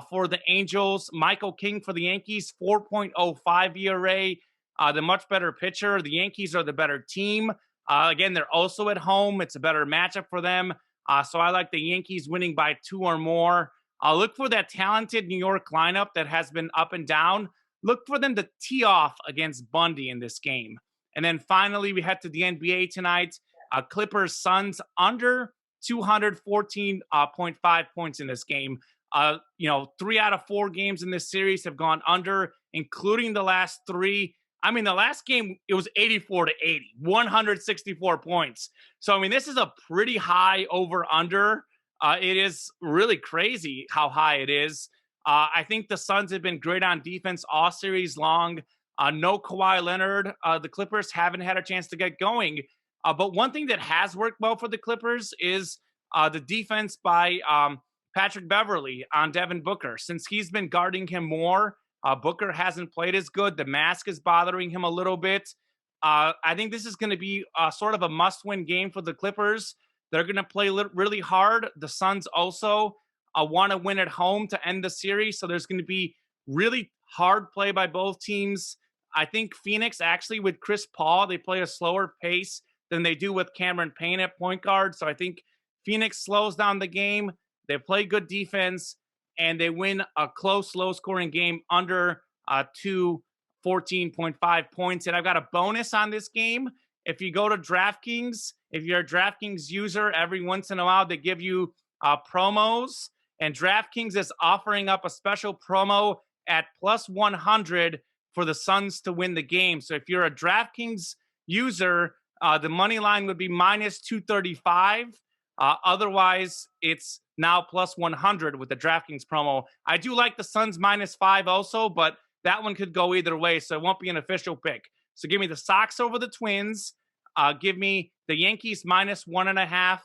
for the Angels. Michael King for the Yankees, 4.05 ERA. The much better pitcher. The Yankees are the better team. Again, they're also at home. It's a better matchup for them. So I like the Yankees winning by 2 or more. Look for that talented New York lineup that has been up and down. Look for them to tee off against Bundy in this game. And then finally, we head to the NBA tonight. Clippers Suns under 214.5 points in this game. 3 out of 4 games in this series have gone under, including the last 3. I mean, the last game, it was 84-80, 164 points. So, I mean, this is a pretty high over-under. It is really crazy how high it is. I think the Suns have been great on defense all series long. No Kawhi Leonard. The Clippers haven't had a chance to get going. But one thing that has worked well for the Clippers is the defense by Patrick Beverley on Devin Booker. Since he's been guarding him more, Booker hasn't played as good. The mask is bothering him a little bit. I think this is going to be sort of a must-win game for the Clippers. They're going to play really hard. The Suns also want to win at home to end the series. So there's going to be really hard play by both teams. I think Phoenix actually with Chris Paul, they play a slower pace than they do with Cameron Payne at point guard. So I think Phoenix slows down the game. They play good defense, and they win a close, low-scoring game under 14.5 points. And I've got a bonus on this game. If you go to DraftKings, if you're a DraftKings user, every once in a while they give you promos. And DraftKings is offering up a special promo at plus 100 for the Suns to win the game. So if you're a DraftKings user, the money line would be minus 235. Otherwise, it's now plus 100 with the DraftKings promo. I do like the Suns -5 also, but that one could go either way, so it won't be an official pick. So give me the Sox over the Twins. Give me the Yankees -1.5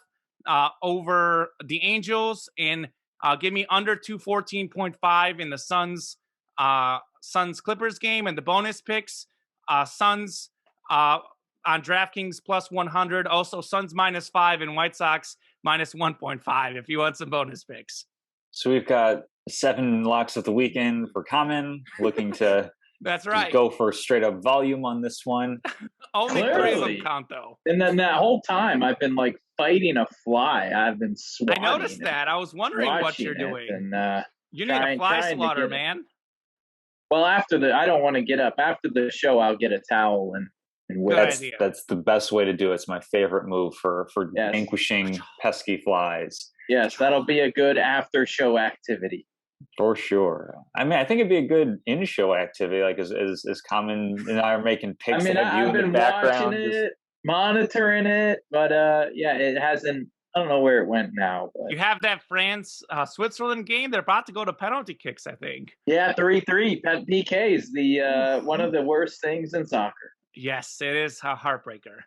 over the Angels, and give me under 214.5 in the Suns Clippers game. And the bonus picks, Suns on DraftKings plus 100. Also Suns -5 and White Sox -1.5 if you want some bonus picks. So we've got 7 locks of the weekend for Common, looking to That's right. go for straight up volume on this one. Only 3 of them count, though. And then that whole time I've been like fighting a fly. I've been swatting. I noticed that. I was wondering what you're doing. And, you need a fly swatter, man. Well, I don't want to get up. After the show, I'll get a towel and that's the best way to do it. It's my favorite move for vanquishing pesky flies. Yes, that'll be a good after show activity. For sure. I mean, I think it'd be a good in-show activity, like as Common and I are making picks. I've been watching it, monitoring it, but it hasn't. I don't know where it went now. But. You have that France-Switzerland game. They're about to go to penalty kicks, I think. Yeah, 3-3. PKs, the one of the worst things in soccer. Yes, it is a heartbreaker.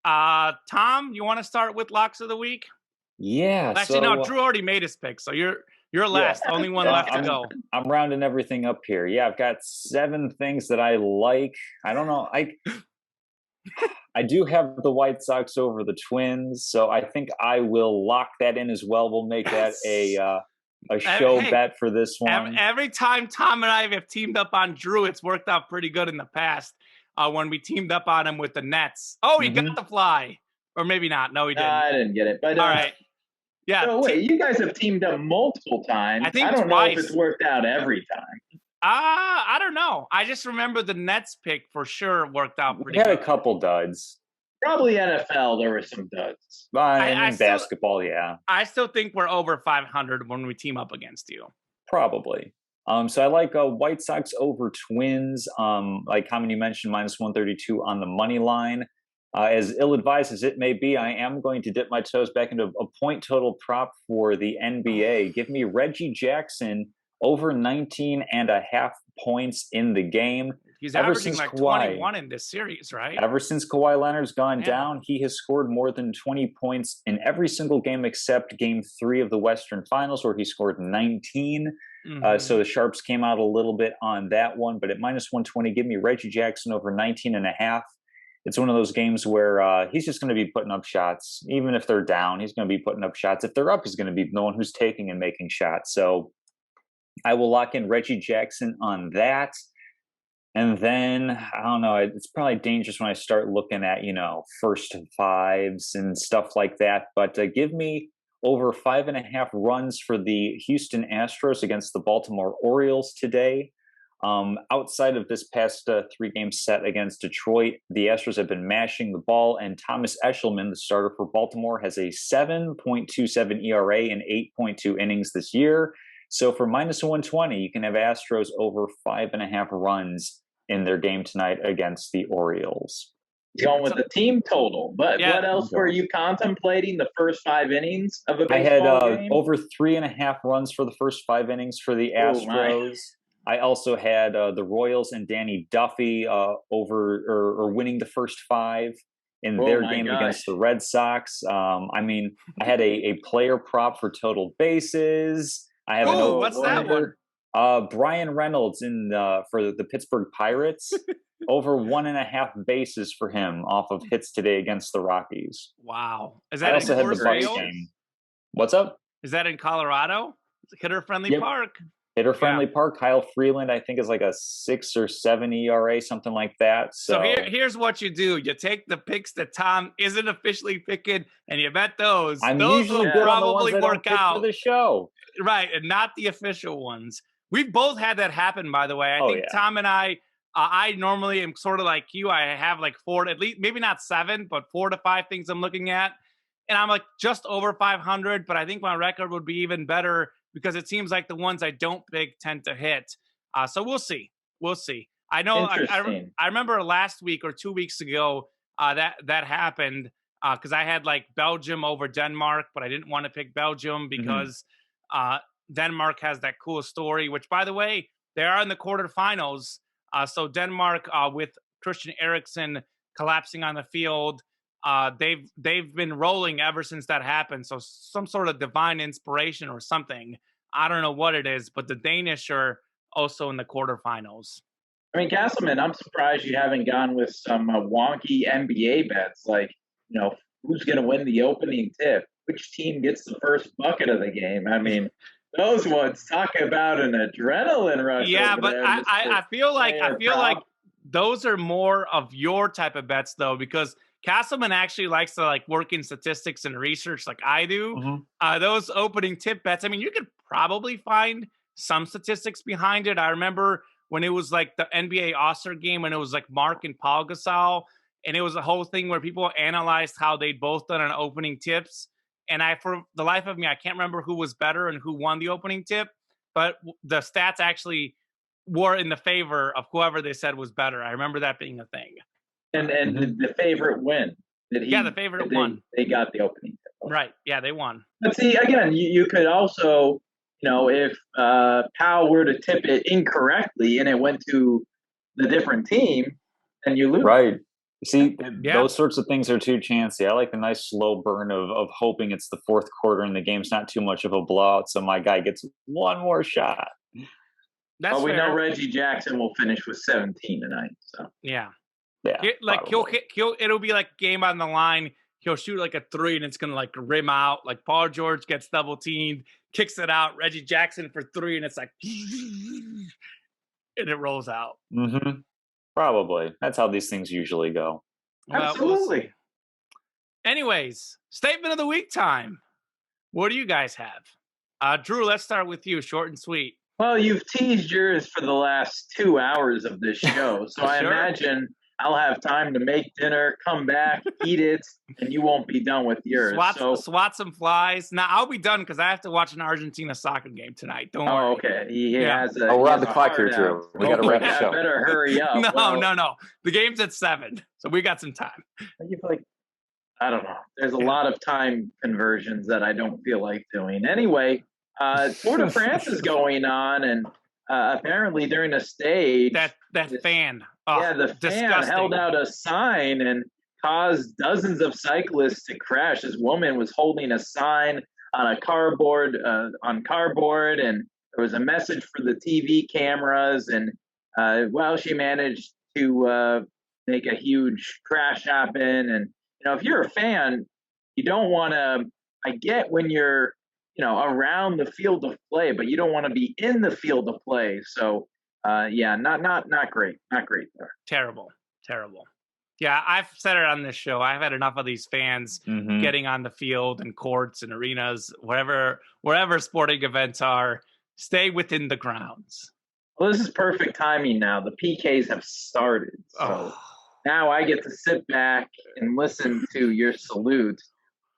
Tom, you want to start with locks of the week? Yeah. Actually, no. Drew already made his pick, so you're last. Yeah. Only one left to go. I'm rounding everything up here. Yeah, I've got 7 things that I like. I don't know. I do have the White Sox over the Twins, so I think I will lock that in as well. We'll make that a show bet for this one. Every time Tom and I have teamed up on Drew, it's worked out pretty good in the past. When we teamed up on him with the Nets. Oh, he got the fly. Or maybe not. No, he didn't. I didn't get it. But all right. Yeah. So wait, you guys have teamed up multiple times. I don't know if it's worked out every time. I don't know. I just remember the Nets pick for sure worked out pretty good. We had a couple duds. Probably NFL, there were some duds. In basketball, yeah. I still think we're over 500 when we team up against you. Probably. So I like White Sox over Twins. Like Common, you mentioned, -132 on the money line. As ill-advised as it may be, I am going to dip my toes back into a point total prop for the NBA. Give me Reggie Jackson over 19.5 points in the game. He's averaging like 21 in this series, right? Ever since Kawhi Leonard's gone down, he has scored more than 20 points in every single game except Game 3 of the Western Finals, where he scored 19. So the Sharps came out a little bit on that one, but at -120, give me Reggie Jackson over 19.5. It's one of those games where he's just going to be putting up shots. Even if they're down, he's going to be putting up shots. If they're up, he's going to be the one who's taking and making shots. So I will lock in Reggie Jackson on that. And then, I don't know, it's probably dangerous when I start looking at, first fives and stuff like that. But give me over 5.5 runs for the Houston Astros against the Baltimore Orioles today. Outside of this past 3-game set against Detroit, the Astros have been mashing the ball, and Thomas Eshelman, the starter for Baltimore, has a 7.27 ERA in 8.2 innings this year. So for -120, you can have Astros over 5.5 runs in their game tonight against the Orioles. Going with the team total, but what else were you contemplating? The first 5 innings of a baseball game? I had over 3.5 runs for the first 5 innings for the Astros. I also had the Royals and Danny Duffy over or winning the first 5 in their game against the Red Sox. I had a player prop for total bases. I have what's that one? Brian Reynolds for the Pittsburgh Pirates. Over 1.5 bases for him off of hits today against the Rockies. Wow. Is that I also had the Bucks game. What's up? Is that in Colorado? Hitter-friendly park. Hitter-friendly park. Kyle Freeland, I think, is like a 6 or 7 ERA, something like that. So here's what you do. You take the picks that Tom isn't officially picking, and you bet those. I'm those usually will good probably on the ones work out for the show. Right, and not the official ones. We've both had that happen, by the way. I think Tom and I normally am sort of like you. I have like 4, at least, maybe not 7, but 4 to 5 things I'm looking at. And I'm like just over 500, but I think my record would be even better because it seems like the ones I don't pick tend to hit. So we'll see. We'll see. I know I remember last week or 2 weeks ago that happened. because I had like Belgium over Denmark, but I didn't want to pick Belgium because Denmark has that cool story, which, by the way, they are in the quarterfinals. So Denmark, with Christian Eriksen collapsing on the field, they've been rolling ever since that happened. So some sort of divine inspiration or something. I don't know what it is, but the Danish are also in the quarterfinals. I mean, Castleman, I'm surprised you haven't gone with some wonky NBA bets, like, who's going to win the opening tip, which team gets the first bucket of the game. I mean, those ones, talk about an adrenaline rush. Yeah, but I feel like those are more of your type of bets, though, because Castleman actually likes to like work in statistics and research like I do. Those opening tip bets, I mean, you could probably find some statistics behind it. I remember when it was like the NBA All-Star game, when it was like Mark and Paul Gasol, and it was a whole thing where people analyzed how they'd both done on opening tips. And for the life of me, I can't remember who was better and who won the opening tip, but the stats actually were in the favor of whoever they said was better. I remember that being a thing. And the favorite win. The favorite won. They got the opening tip. Right. Yeah, they won. But see, again, you could also, if Powell were to tip it incorrectly and it went to the different team, then you lose. Right. See, those sorts of things are too chancy. I like the nice slow burn of hoping it's the fourth quarter and the game's not too much of a blowout, so my guy gets one more shot. That's we know Reggie Jackson will finish with 17 tonight. So yeah. Like it'll be like game on the line. He'll shoot like a three and it's gonna like rim out. Like Paul George gets double teamed, kicks it out. Reggie Jackson for three, and it's like and it rolls out. Probably. That's how these things usually go. Absolutely. We'll anyways, statement of the week time. What do you guys have? Drew, let's start with you. Short and sweet. Well, you've teased yours for the last 2 hours of this show, so I imagine I'll have time to make dinner, come back, eat it, and you won't be done with yours. Swat some flies. Now, I'll be done because I have to watch an Argentina soccer game tonight. Don't worry. Oh, okay. We're on the clock here, Drew. We got to wrap the show. Better hurry up. No. The game's at 7, so we got some time. I don't know. There's a lot of time conversions that I don't feel like doing. Anyway, Tour de France is going on, and apparently during a stage, that fan. The disgusting. fan held out a sign and caused dozens of cyclists to crash. This woman was holding a sign on a cardboard, and there was a message for the TV cameras. And she managed to make a huge crash happen. And if you're a fan, you don't want to. I get when you're around the field of play, but you don't want to be in the field of play. So. Not great. Not great there. Terrible. Yeah, I've said it on this show. I've had enough of these fans getting on the field and courts and arenas, wherever sporting events are. Stay within the grounds. Well, this is perfect timing now. The PKs have started. So now I get to sit back and listen to your salute.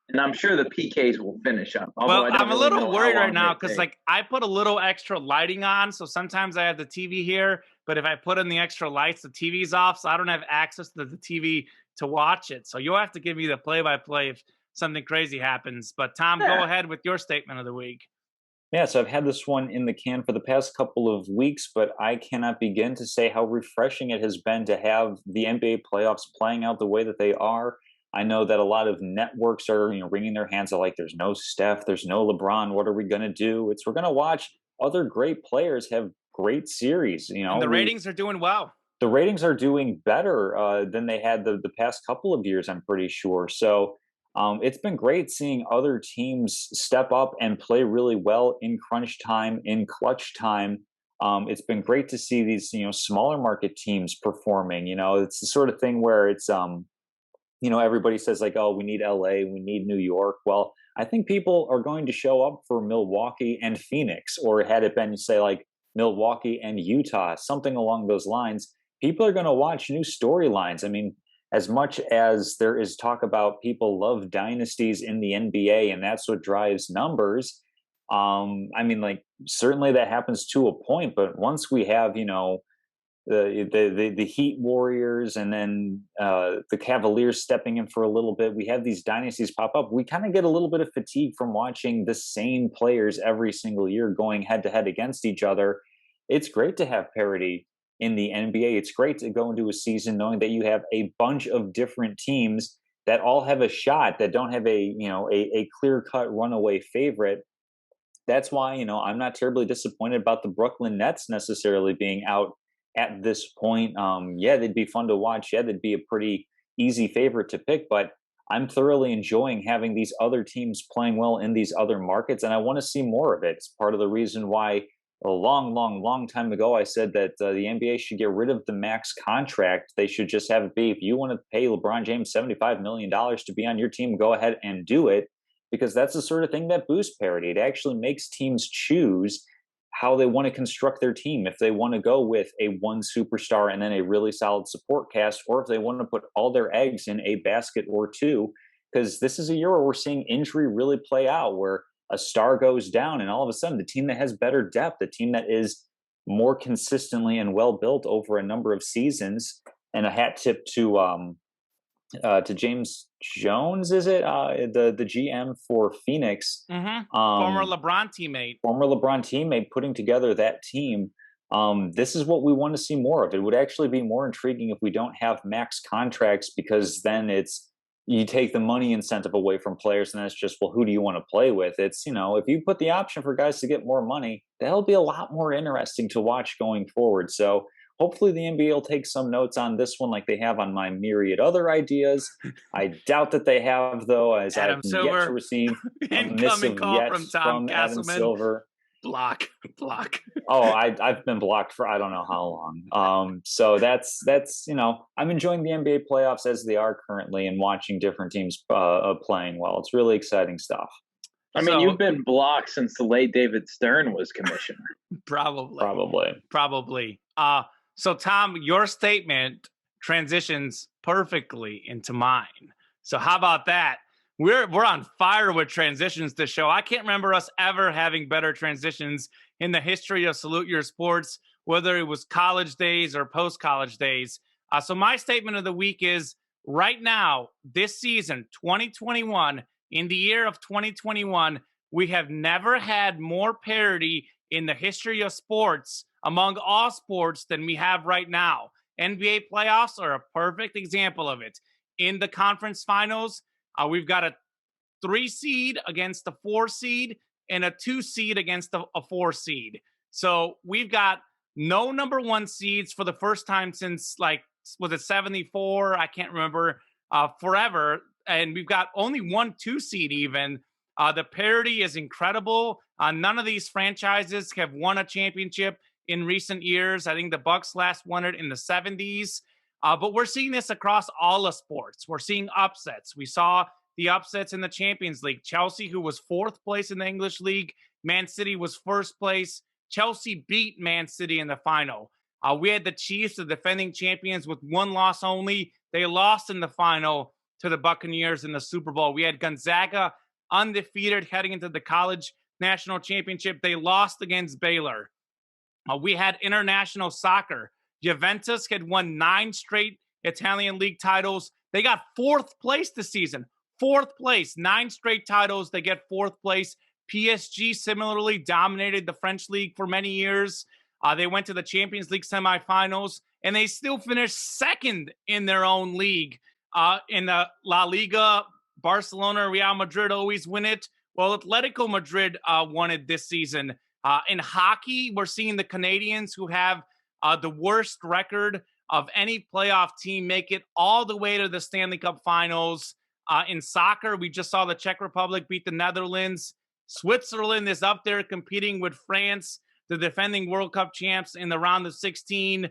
And I'm sure the PKs will finish up. Well, I'm a little worried right now because, I put a little extra lighting on. So sometimes I have the TV here, but if I put in the extra lights, the TV's off. So I don't have access to the TV to watch it. So you'll have to give me the play-by-play if something crazy happens. But Tom, go ahead with your statement of the week. Yeah, so I've had this one in the can for the past couple of weeks, but I cannot begin to say how refreshing it has been to have the NBA playoffs playing out the way that they are. I know that a lot of networks are, wringing their hands are like, there's no Steph, there's no LeBron. What are we going to do? We're going to watch other great players have great series. And the ratings are doing well. The ratings are doing better than they had the past couple of years, I'm pretty sure. So it's been great seeing other teams step up and play really well in crunch time, in clutch time. It's been great to see these, smaller market teams performing. It's the sort of thing where it's everybody says like, oh, we need LA, we need New York. Well, I think people are going to show up for Milwaukee and Phoenix, or had it been, say, like Milwaukee and Utah, something along those lines. People are going to watch new storylines. I mean, as much as there is talk about people love dynasties in the NBA and that's what drives numbers, certainly that happens to a point. But once we have, the Heat Warriors, and then the Cavaliers stepping in for a little bit. We have these dynasties pop up. We kind of get a little bit of fatigue from watching the same players every single year going head to head against each other. It's great to have parity in the NBA. It's great to go into a season knowing that you have a bunch of different teams that all have a shot, that don't have a clear cut runaway favorite. That's why, I'm not terribly disappointed about the Brooklyn Nets necessarily being out at this point. Yeah, they'd be fun to watch. Yeah, they'd be a pretty easy favorite to pick, but I'm thoroughly enjoying having these other teams playing well in these other markets, and I want to see more of it. It's part of the reason why a long time ago I said that the NBA should get rid of the max contract. They should just have it be, if you want to pay LeBron James $75 million to be on your team, go ahead and do it, because that's the sort of thing that boosts parity. It actually makes teams choose how they want to construct their team. If they want to go with a one superstar and then a really solid support cast, or if they want to put all their eggs in a basket or two, because this is a year where we're seeing injury really play out, where a star goes down and all of a sudden the team that has better depth, the team that is more consistently and well built over a number of seasons. And a hat tip to James Jones, is it the GM for Phoenix, former LeBron teammate, putting together that team. This is what we want to see more of. It would actually be more intriguing if we don't have max contracts, because then you take the money incentive away from players, and it's just, well, who do you want to play with? It's, if you put the option for guys to get more money, that'll be a lot more interesting to watch going forward. So hopefully the NBA will take some notes on this one, like they have on my myriad other ideas. I doubt that they have, though, as I've yet to receive a missive yet from Adam Silver. Block. Oh, I've been blocked for I don't know how long. So that's I'm enjoying the NBA playoffs as they are currently, and watching different teams playing well. It's really exciting stuff. I mean, you've been blocked since the late David Stern was commissioner. Probably. So Tom, your statement transitions perfectly into mine. So how about that? We're on fire with transitions this show. I can't remember us ever having better transitions in the history of Salute Your Sports, whether it was college days or post-college days. So my statement of the week is, right now, this season, 2021, in the year of 2021, we have never had more parity in the history of sports among all sports than we have right now. NBA playoffs are a perfect example of it. In the conference finals, we've got a 3 seed against a 4 seed and a 2 seed against a 4 seed. So we've got no number 1 seeds for the first time since, was it 74? I can't remember, forever. And we've got only 1 2 seed even. The parity is incredible. None of these franchises have won a championship in recent years. I think the Bucks last won it in the 70s. But we're seeing this across all of sports. We're seeing upsets. We saw the upsets in the Champions League. Chelsea, who was 4th place in the English League. Man City was 1st place. Chelsea beat Man City in the final. We had the Chiefs, the defending champions, with 1 loss only. They lost in the final to the Buccaneers in the Super Bowl. We had Gonzaga undefeated heading into the college national championship. They lost against Baylor. We had international soccer. Juventus had won 9 straight Italian league titles. They got 4th place this season. 4th place, 9 straight titles. They get 4th place. PSG similarly dominated the French league for many years. They went to the Champions League semifinals, and they still finished 2nd in their own league. In the La Liga, Barcelona, Real Madrid always win it. Well, Atletico Madrid won it this season. In hockey, we're seeing the Canadians, who have the worst record of any playoff team, make it all the way to the Stanley Cup Finals. In soccer, we just saw the Czech Republic beat the Netherlands. Switzerland is up there competing with France, the defending World Cup champs, in the round of 16.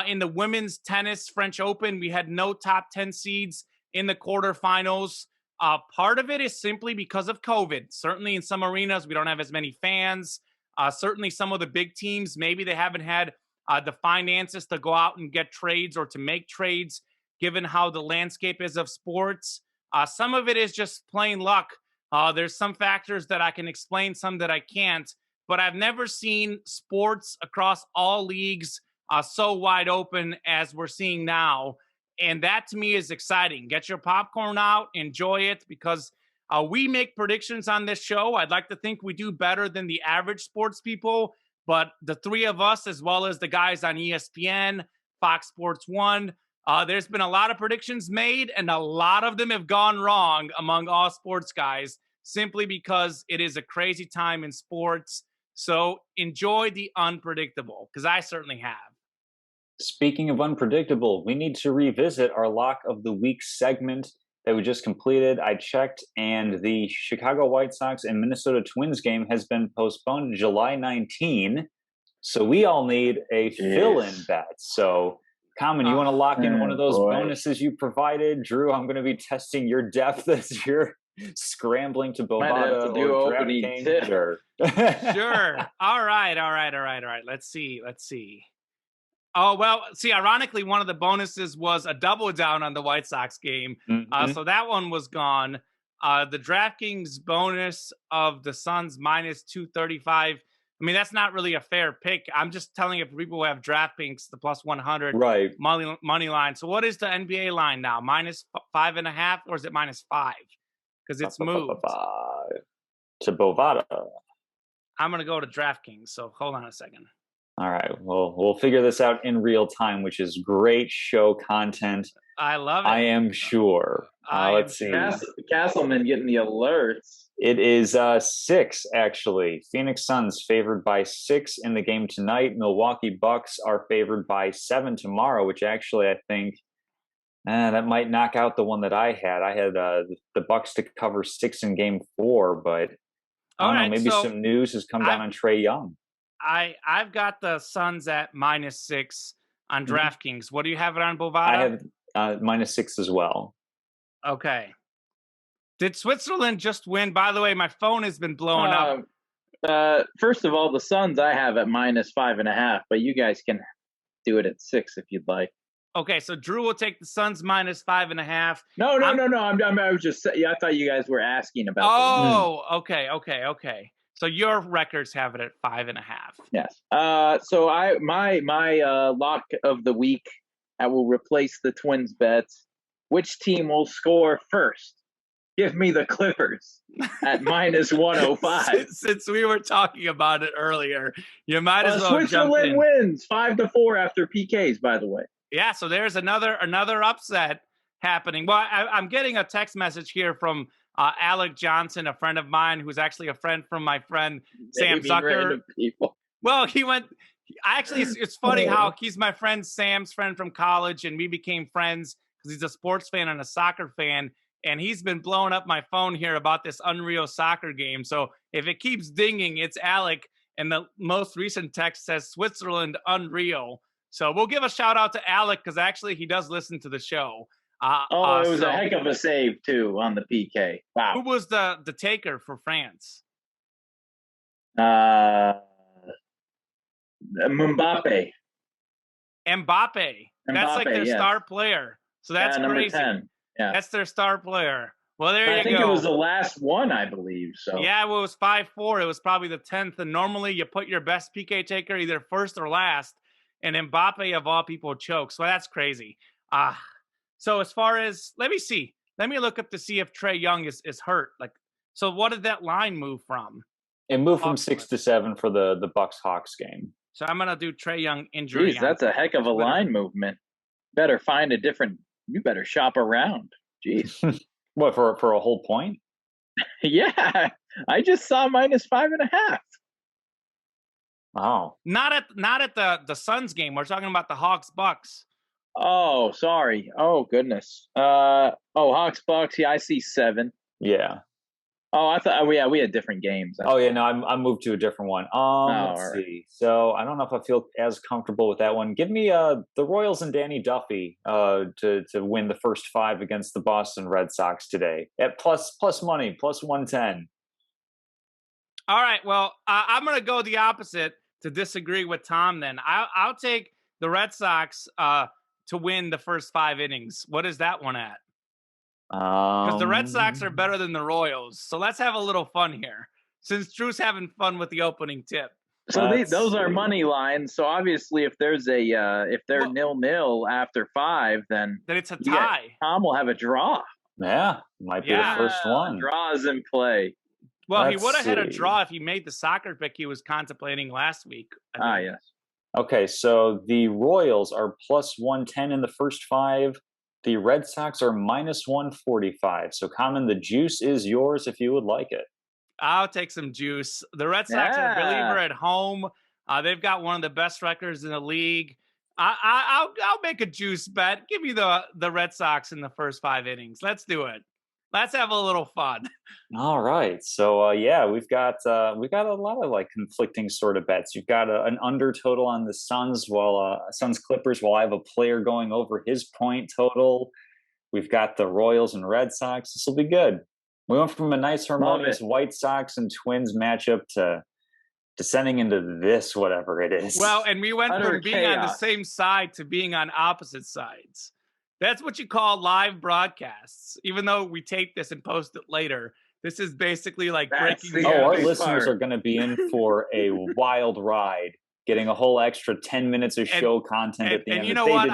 In the women's tennis French Open, we had no top 10 seeds in the quarterfinals. Part of it is simply because of COVID. Certainly in some arenas, we don't have as many fans. Certainly some of the big teams, maybe they haven't had the finances to go out and get trades or to make trades, given how the landscape is of sports. Some of it is just plain luck. There's some factors that I can explain, some that I can't. But I've never seen sports across all leagues so wide open as we're seeing now. And that to me is exciting. Get your popcorn out, enjoy it, because we make predictions on this show. I'd like to think we do better than the average sports people, but the three of us, as well as the guys on ESPN, Fox Sports 1, there's been a lot of predictions made, and a lot of them have gone wrong among all sports guys, simply because it is a crazy time in sports. So enjoy the unpredictable, because I certainly have. Speaking of unpredictable, we need to revisit our Lock of the Week segment that we just completed. I checked, and the Chicago White Sox and Minnesota Twins game has been postponed to July 19. So we all need a fill-in bet. So, Common, you want to lock in one of those bonuses you provided? Drew, I'm going to be testing your depth as you're scrambling to Bovada or DraftKings. Sure. All right. Let's see. Oh, well, see, ironically, one of the bonuses was a double down on the White Sox game. So that one was gone. The DraftKings bonus of the Suns minus 235. I mean, that's not really a fair pick. I'm just telling you, for people who have DraftKings, the plus 100 money line. So what is the NBA line now? Minus 5.5, or is it minus 5? Because it's moved. To Bovada. I'm going to go to DraftKings. So hold on a second. All right. Well, we'll figure this out in real time, which is great show content. I love it. I am sure. Let's see. Castleman getting the alerts. It is 6, actually. Phoenix Suns favored by 6 in the game tonight. Milwaukee Bucks are favored by 7 tomorrow, which actually I think that might knock out the one that I had. I had the Bucks to cover 6 in game 4, but I don't know. Maybe some news has come down on Trae Young. I've got the Suns at minus 6 on DraftKings. What do you have it on, Bovada? I have minus 6 as well. Okay. Did Switzerland just win? By the way, my phone has been blowing up. First of all, the Suns I have at minus 5.5, but you guys can do it at 6 if you'd like. Okay, so Drew will take the Suns minus 5.5. No. I was just I thought you guys were asking about. Okay. So your records have it at 5.5. Yes. So my lock of the week, I will replace the Twins bets. Which team will score first? Give me the Clippers at minus 105. Since we were talking about it earlier, you might as well jump in. Switzerland wins 5-4 after PKs, by the way. Yeah, so there's another upset happening. Well, I'm getting a text message here from Alec Johnson, a friend of mine, who's actually a friend from my friend Sam Zucker. Well, he went. Actually, it's funny how he's my friend Sam's friend from college, and we became friends because he's a sports fan and a soccer fan. And he's been blowing up my phone here about this Unreal Soccer game. So if it keeps dinging, it's Alec. And the most recent text says Switzerland Unreal. So we'll give a shout out to Alec because actually he does listen to the show. It was a heck of a save, too, on the PK. Wow. Who was the taker for France? Mbappe. That's like their star player. So that's crazy. 10. Yeah. That's their star player. Well, there you go. I think it was the last one, I believe. So yeah, well, it was 5-4. It was probably the 10th. And normally you put your best PK taker either first or last. And Mbappe, of all people, chokes. So that's crazy. So as far as, let me see. Let me look up to see if Trae Young is hurt. So what did that line move from? It moved from 6 to 7 for the Bucks-Hawks game. So I'm going to do Trae Young injury. Jeez, that's a heck of a line movement. Better find a different, you better shop around. Jeez. What, for a whole point? Yeah. I just saw minus 5.5. Oh. Not at the Suns game. We're talking about the Hawks-Bucks. Oh, sorry. Oh, goodness. Hawks Bucks. Yeah, I see 7. Yeah. Oh, I thought. We had different games. I moved to a different one. Let's see. So I don't know if I feel as comfortable with that one. Give me the Royals and Danny Duffy to win the first 5 against the Boston Red Sox today at plus money, plus 110. All right. Well, I'm going to go the opposite to disagree with Tom. Then I'll take the Red Sox to win the first 5 innings. What is that one at? Because the Red Sox are better than the Royals. So let's have a little fun here. Since Drew's having fun with the opening tip. So those are money lines. So obviously, if there's if they're 0-0 after 5, then it's a tie. Tom will have a draw. Yeah, might be the first one. Draws in play. Well, he would have had a draw if he made the soccer pick he was contemplating last week. Yes. Okay, so the Royals are plus 110 in the first 5. The Red Sox are minus 145. So, Common, the juice is yours if you would like it. I'll take some juice. The Red Sox are a believer at home. They've got one of the best records in the league. I'll make a juice bet. Give me the Red Sox in the first 5 innings. Let's do it. Let's have a little fun. All right. So we've got a lot of like conflicting sort of bets. You've got an under total on the Suns, while Suns Clippers. While I have a player going over his point total. We've got the Royals and Red Sox. This will be good. We went from a nice harmonious White Sox and Twins matchup to descending into this, whatever it is. Well, and we went from being on the same side to being on opposite sides. That's what you call live broadcasts. Even though we tape this and post it later, this is basically like breaking news. Our listeners are going to be in for a wild ride, getting a whole extra 10 minutes of show content at the end. And you know what?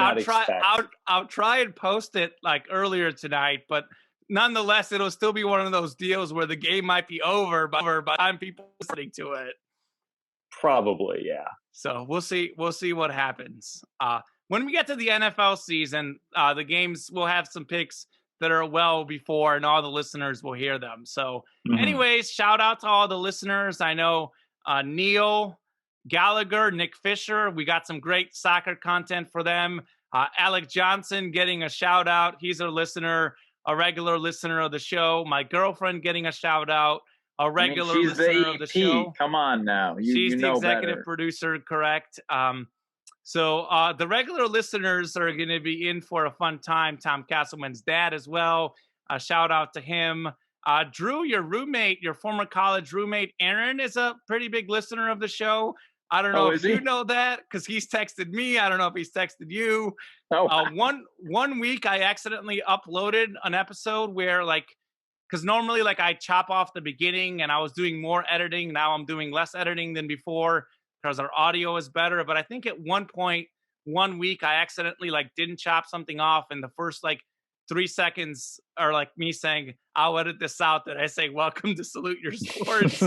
I'll try and post it like earlier tonight, but nonetheless, it'll still be one of those deals where the game might be over by the time people listening to it. Probably, yeah. So we'll see. We'll see what happens. When we get to the NFL season, the games will have some picks that are well before, and all the listeners will hear them. So, anyways, shout out to all the listeners. I know Neil Gallagher, Nick Fisher. We got some great soccer content for them. Alec Johnson getting a shout out. He's a listener, a regular listener of the show. My girlfriend getting a shout out. A regular listener of the show. Come on now. She's the executive producer, correct? So the regular listeners are going to be in for a fun time. Tom Castleman's dad as well. A shout out to him. Drew, your roommate, your former college roommate, Aaron, is a pretty big listener of the show. I don't know if you know that because he's texted me. I don't know if he's texted you. One week I accidentally uploaded an episode where because normally I chop off the beginning and I was doing more editing. Now I'm doing less editing than before because our audio is better. But I think at one point, 1 week, I accidentally didn't chop something off. And the first 3 seconds are me saying, I'll edit this out. That I say, welcome to Salute Your Sports.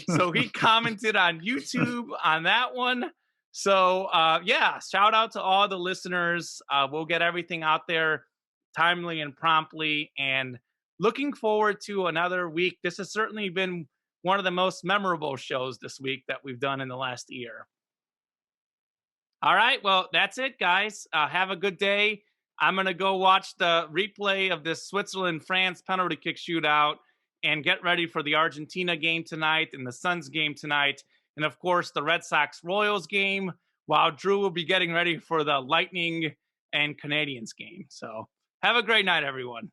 So he commented on YouTube on that one. So shout out to all the listeners. We'll get everything out there timely and promptly, and looking forward to another week. This has certainly been one of the most memorable shows this week that we've done in the last year. All right. Well, that's it, guys. Have a good day. I'm going to go watch the replay of this Switzerland-France penalty kick shootout and get ready for the Argentina game tonight and the Suns game tonight. And, of course, the Red Sox-Royals game, while Drew will be getting ready for the Lightning and Canadiens game. So have a great night, everyone.